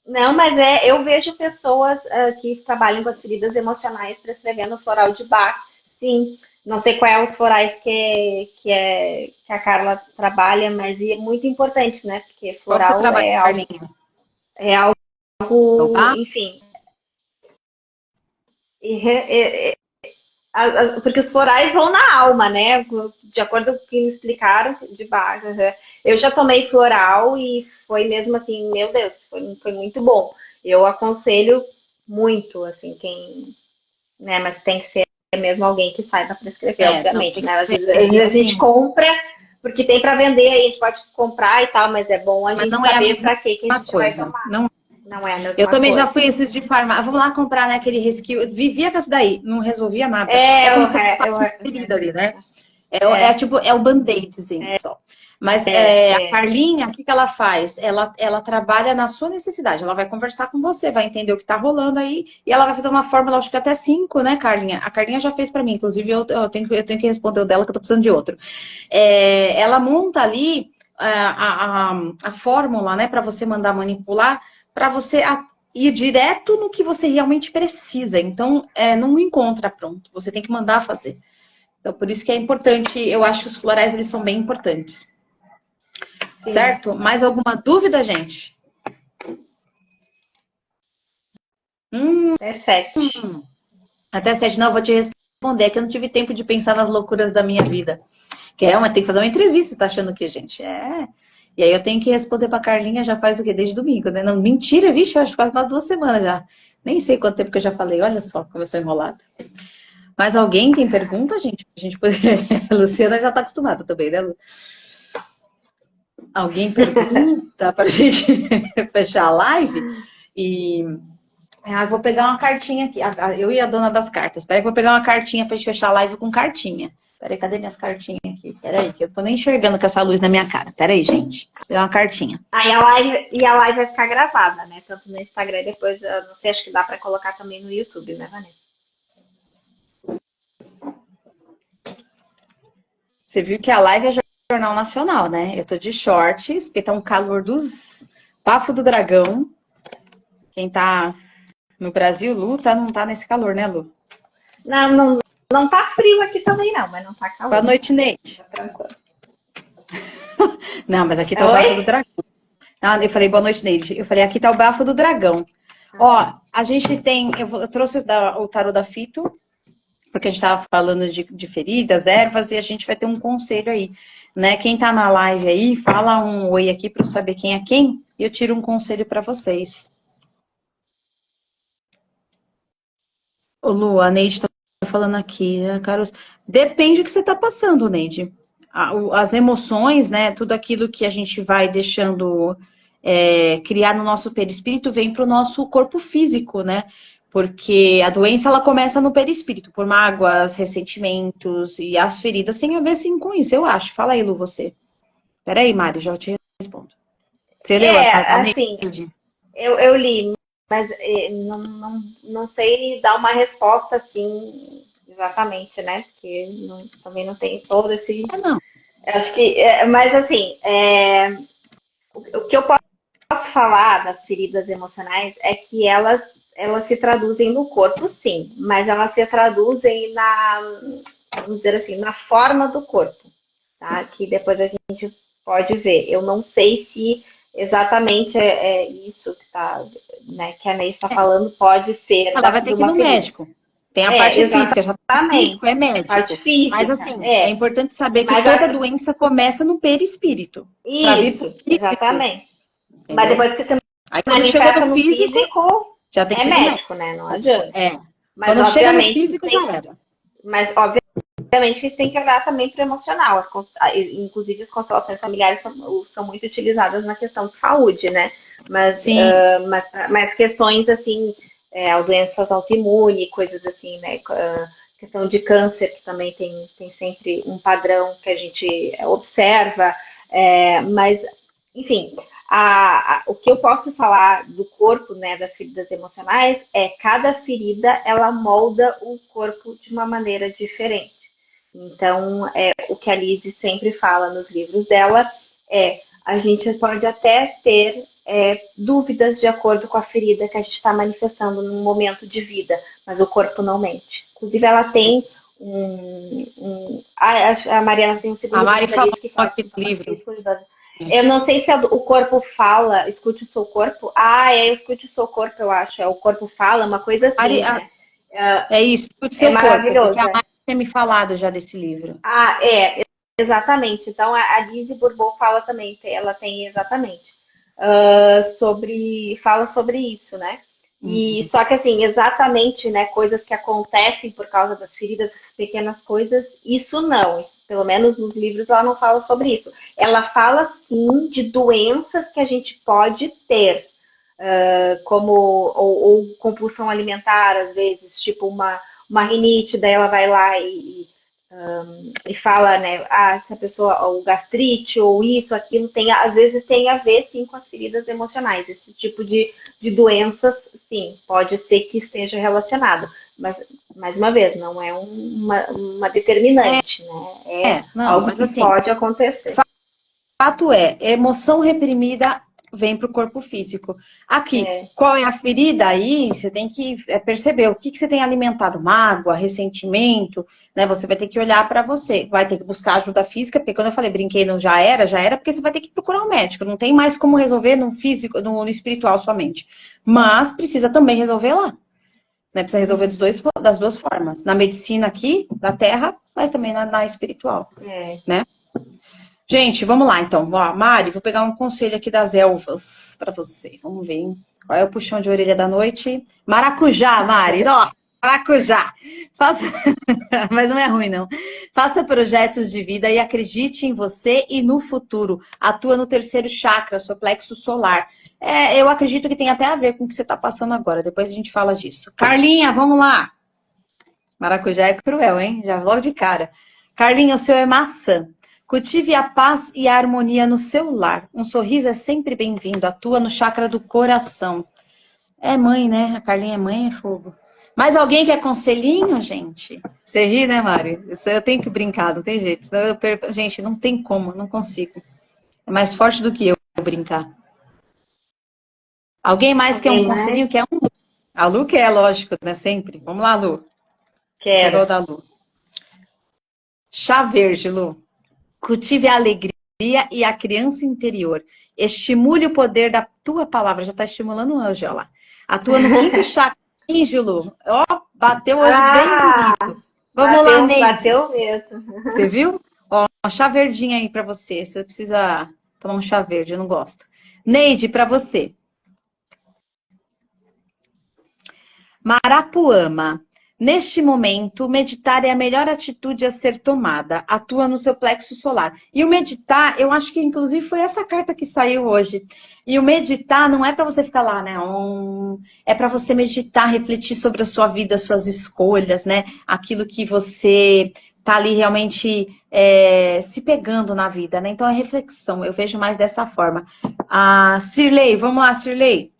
Não, mas eu vejo pessoas que trabalham com as feridas emocionais prescrevendo floral de Bach. Sim, não sei qual é os florais que a Carla trabalha, mas é muito importante, né? Porque Qual que você floral trabalha, Carlinha? é algo, No bar? enfim, porque os florais vão na alma, né? De acordo com o que me explicaram de Bach. Uhum. Eu já tomei floral e foi mesmo assim, meu Deus, foi muito bom. Eu aconselho muito, assim, quem, né? Mas tem que ser mesmo alguém que saiba prescrever, Não, obviamente, tem né? Às que vezes, ser, a gente assim, compra porque tem para vender, aí a gente pode comprar e tal, mas é bom a mas gente não é a saber mesma para que a gente vai coisa. tomar. Não. Não é a Eu mesma também já coisa. fui esses de farmácia. Vamos lá comprar, né, aquele resquício. Eu vivia com isso daí, não resolvia nada. É É, como eu, se você topasse uma eu, ferida ali, né? é, Tipo, é o band-aidzinho só. Mas a Carlinha, o que ela faz? Ela trabalha na sua necessidade. Ela vai conversar com você, vai entender o que tá rolando aí, e ela vai fazer uma fórmula, acho que até 5, né, Carlinha? A Carlinha já fez para mim, inclusive eu tenho que responder o dela, que eu tô precisando de outro. Ela monta ali a fórmula, né, para você mandar manipular, para você ir direto no que você realmente precisa. Então, não encontra pronto, você tem que mandar fazer. Então, por isso que é importante, eu acho que os florais, eles são bem importantes. sim, Certo? Mais alguma dúvida, gente? Hum, é 7. Até 7, não, eu vou te responder, que eu não tive tempo de pensar nas loucuras da minha vida. Mas tem que fazer uma entrevista, tá achando que, gente? E aí eu tenho que responder pra Carlinha já faz o quê? Desde domingo, né? Não, mentira, vixe, eu acho que faz umas 2 semanas já. Nem sei quanto tempo que eu já falei, olha só como eu sou enrolada. Mas alguém tem pergunta, gente? A gente poder... A Luciana já tá acostumada também, né, Lu? Alguém pergunta pra gente fechar a live? E eu vou pegar uma cartinha aqui. Eu e a dona das cartas. Espera que eu vou pegar uma cartinha pra gente fechar a live com cartinha. Peraí, cadê minhas cartinhas aqui? Peraí, que eu tô nem enxergando com essa luz na minha cara. Peraí, gente. Vou pegar uma cartinha. Aí a live vai ficar gravada, né? Tanto no Instagram, depois, eu não sei, acho que dá para colocar também no YouTube, né, Vanessa? Você viu que a live é Jornal Nacional, né? Eu tô de shorts, porque tá um calor dos bafo do dragão. Quem tá no Brasil, Lu, não tá nesse calor, né, Lu? Não tá frio aqui também, não, mas não tá calor. Boa noite, Neide. Não, mas aqui tá o bafo do dragão. Ah, eu falei boa noite, Neide. Eu falei, aqui tá o bafo do dragão. Ó, a gente tem. Eu trouxe o tarô da Fito, porque a gente tava falando de feridas, ervas, e a gente vai ter um conselho aí. Né? Quem tá na live aí, fala um oi aqui para eu saber quem é quem, e eu tiro um conselho para vocês. Ô, Lu, a Neide tá falando aqui, né, Carlos? Depende do que você tá passando, Neide. As emoções, né? Tudo aquilo que a gente vai deixando criar no nosso perispírito vem para o nosso corpo físico, né? Porque a doença ela começa no perispírito, por mágoas, ressentimentos, e as feridas têm a ver sim com isso, eu acho. Fala aí, Lu, você. Peraí, Mário, já te respondo. Você leu a carta, Assim, Neide? eu li, mas não sei dar uma resposta assim exatamente, né? Porque também não tem todo esse. Não. Acho que, mas assim, o que eu posso falar das feridas emocionais é que elas se traduzem no corpo, sim, mas elas se traduzem vamos dizer assim, na forma do corpo, tá? Que depois a gente pode ver. Eu não sei se exatamente é isso que tá, né, que a Ney está falando pode ser Ela vai ter de que ir uma no ferida. médico. Tem a parte física, já tá Exatamente. físico, é Parte médico. Mas física, assim, é importante saber que Mas toda doença começa no perispírito. Para vir pro isso, físico, exatamente. Mas entendeu? depois que você Aí quando chegou manifesta no no físico, físico, já tem é que ir no médico, né? Não médico. adianta. Mas Quando chega no obviamente que físico, tem, já era. mas obviamente que a gente tem que olhar também para o emocional. Inclusive as constelações familiares são muito utilizadas na questão de saúde, né? Mas, Sim, mas questões assim, doenças autoimunes, coisas assim, né? Questão de câncer, que também tem sempre um padrão que a gente observa. Mas, enfim, o que eu posso falar do corpo, né, das feridas emocionais, cada ferida ela molda o corpo de uma maneira diferente. Então, o que a Lizzie sempre fala nos livros dela a gente pode até ter dúvidas de acordo com a ferida que a gente está manifestando num momento de vida, mas o corpo não mente. Inclusive, ela tem a Mariana tem um a segundo Mari livro da falou Liz que fala de aqui no sintomas livro. físicos. Eu não sei se o corpo fala, escute o seu corpo. Escute o seu corpo, eu acho. O corpo fala, uma coisa Mari, assim, né? é isso, escute É seu corpo, porque maravilhoso. a Mari tinha me falado já desse livro. Exatamente. Então, a Lizzie Bourbeau fala também, ela tem exatamente, fala sobre isso, né? E Uhum. só que assim, exatamente, né, coisas que acontecem por causa das feridas, essas pequenas coisas, isso não, pelo menos nos livros ela não fala sobre isso. Ela fala sim de doenças que a gente pode ter, como ou compulsão alimentar, às vezes, tipo uma rinite, daí ela vai lá e fala, né, se a pessoa, ou gastrite, ou isso, aquilo, às vezes tem a ver, sim, com as feridas emocionais. Esse tipo de doenças, sim, pode ser que esteja relacionado. Mas, mais uma vez, não é uma determinante, né? É Não, algo mas que assim, pode acontecer. fato emoção reprimida vem para o corpo físico. Aqui, É, qual é a ferida aí? Você tem que perceber o que você tem alimentado, mágoa, ressentimento, né? Você vai ter que olhar para você, vai ter que buscar ajuda física, porque quando eu falei brinquei, não já era, porque você vai ter que procurar um médico. Não tem mais como resolver no físico, no espiritual somente. Mas precisa também resolver lá. Né? Precisa resolver das duas formas. Na medicina aqui, da terra, mas também na espiritual. Né? Gente, vamos lá então. Ó, Mari, vou pegar um conselho aqui das elfas para você. Vamos ver, hein? Qual é o puxão de orelha da noite? Maracujá, Mari. Nossa, maracujá. Faça... Mas não é ruim, não. Faça projetos de vida e acredite em você e no futuro. Atua no terceiro chakra, seu plexo solar. Eu acredito que tem até a ver com o que você está passando agora. Depois a gente fala disso. Carlinha, vamos lá. Maracujá é cruel, hein? Já logo de cara. Carlinha, o seu é maçã. Cultive a paz e a harmonia no seu lar. Um sorriso é sempre bem-vindo. Atua no chakra do coração. É mãe, né? A Carlinha é mãe, é fogo. Mais alguém quer conselhinho, gente? Você ri, né, Mari? Isso eu tenho que brincar, não tem jeito. Senão eu perco... Gente, não tem como, não consigo. É mais forte do que eu brincar. Alguém mais quer um conselhinho? Quer um? A Lu quer, lógico, né? Sempre. Vamos lá, Lu. Quero. Pegou da Lu. Chá verde, Lu. Cultive a alegria e a criança interior. Estimule o poder da tua palavra. Já está estimulando hoje, olha lá. Atua no quinto chakra, Lu. Ó, bateu hoje bem bonito. Vamos lá, Neide. Bateu mesmo. Você viu? Ó, um chá verdinho aí para você. Você precisa tomar um chá verde, eu não gosto. Neide, para você. Marapuama. Neste momento, meditar é a melhor atitude a ser tomada. Atua no seu plexo solar. E o meditar, eu acho que inclusive foi essa carta que saiu hoje. E o meditar não é para você ficar lá, né? É para você meditar, refletir sobre a sua vida, suas escolhas, né? Aquilo que você tá ali realmente se pegando na vida, né? Então é reflexão. Eu vejo mais dessa forma. Cirlei, vamos lá, Cirlei.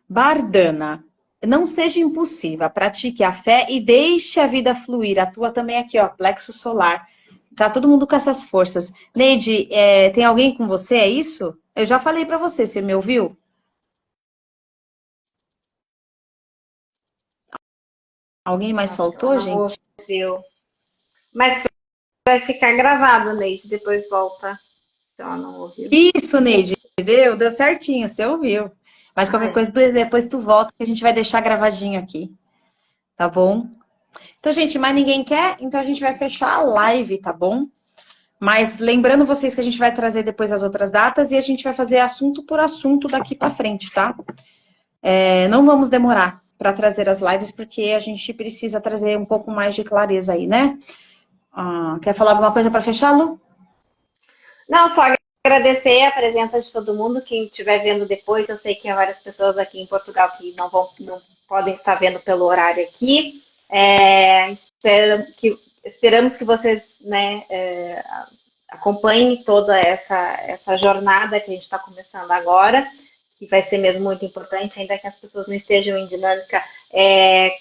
Bardana, não seja impulsiva, pratique a fé e deixe a vida fluir. Atua também aqui, ó, plexo solar. Tá todo mundo com essas forças. Neide, tem alguém com você, é isso? Eu já falei pra você me ouviu? Alguém mais faltou, gente? Ouviu. Mas vai ficar gravado, Neide, depois volta. Então, ela não ouviu. Isso, Neide, deu certinho, você ouviu. Mas qualquer coisa, depois tu volta que a gente vai deixar gravadinho aqui. Tá bom? Então, gente, mais ninguém quer? Então a gente vai fechar a live, tá bom? Mas lembrando vocês que a gente vai trazer depois as outras datas e a gente vai fazer assunto por assunto daqui para frente, tá? Não vamos demorar para trazer as lives, porque a gente precisa trazer um pouco mais de clareza aí, né? Quer falar alguma coisa para fechar, Lu? Não, só agradecer a presença de todo mundo. Quem estiver vendo depois, eu sei que há várias pessoas aqui em Portugal que não podem estar vendo pelo horário aqui. Esperamos que vocês, né, acompanhem toda essa jornada que a gente está começando agora, que vai ser mesmo muito importante, ainda que as pessoas não estejam em dinâmica.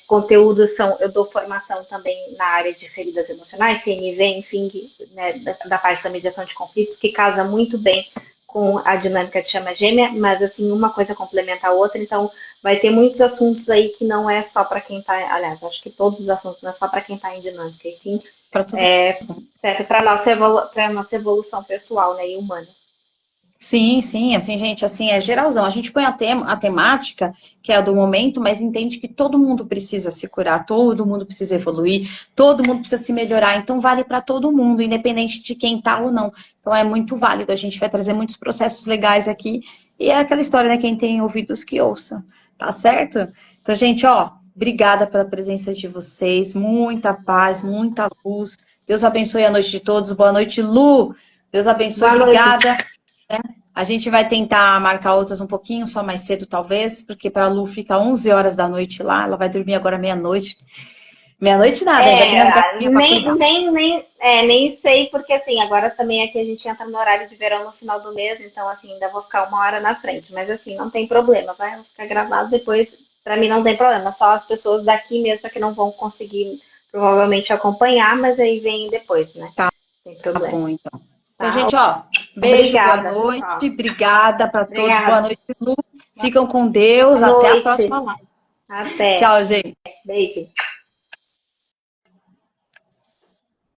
Conteúdos eu dou formação também na área de feridas emocionais, CNV, enfim, né, da parte da mediação de conflitos, que casa muito bem com a dinâmica de chama gêmea, mas assim, uma coisa complementa a outra, então vai ter muitos assuntos aí que não é só para quem está, aliás, acho que todos os assuntos não é só para quem está em dinâmica, e sim serve para a nossa evolução pessoal, né, e humana. Sim, assim, gente, assim, é geralzão. A gente põe a temática, que é a do momento, mas entende que todo mundo precisa se curar, todo mundo precisa evoluir, todo mundo precisa se melhorar. Então, vale para todo mundo, independente de quem tá ou não. Então, é muito válido. A gente vai trazer muitos processos legais aqui. E é aquela história, né? Quem tem ouvidos que ouça. Tá certo? Então, gente, ó, obrigada pela presença de vocês. Muita paz, muita luz. Deus abençoe a noite de todos. Boa noite, Lu. Deus abençoe. Obrigada. A gente vai tentar marcar outras um pouquinho, só mais cedo talvez, porque para a Lu fica 11 horas da noite lá, ela vai dormir agora meia-noite. Meia-noite nada, ainda tem as gatinhas nem sei, porque assim, agora também aqui a gente entra no horário de verão no final do mês, então assim, ainda vou ficar uma hora na frente, mas assim, não tem problema, vai ficar gravado depois, para mim não tem problema, só as pessoas daqui mesmo que não vão conseguir provavelmente acompanhar, mas aí vem depois, né? Tá, sem problema. Tá bom, então. Então, gente, ó, beijo, obrigada, boa noite, pessoal. Obrigada para todos, boa noite, Lu. Ficam com Deus, até a próxima live. Até. Tchau, gente. Beijo.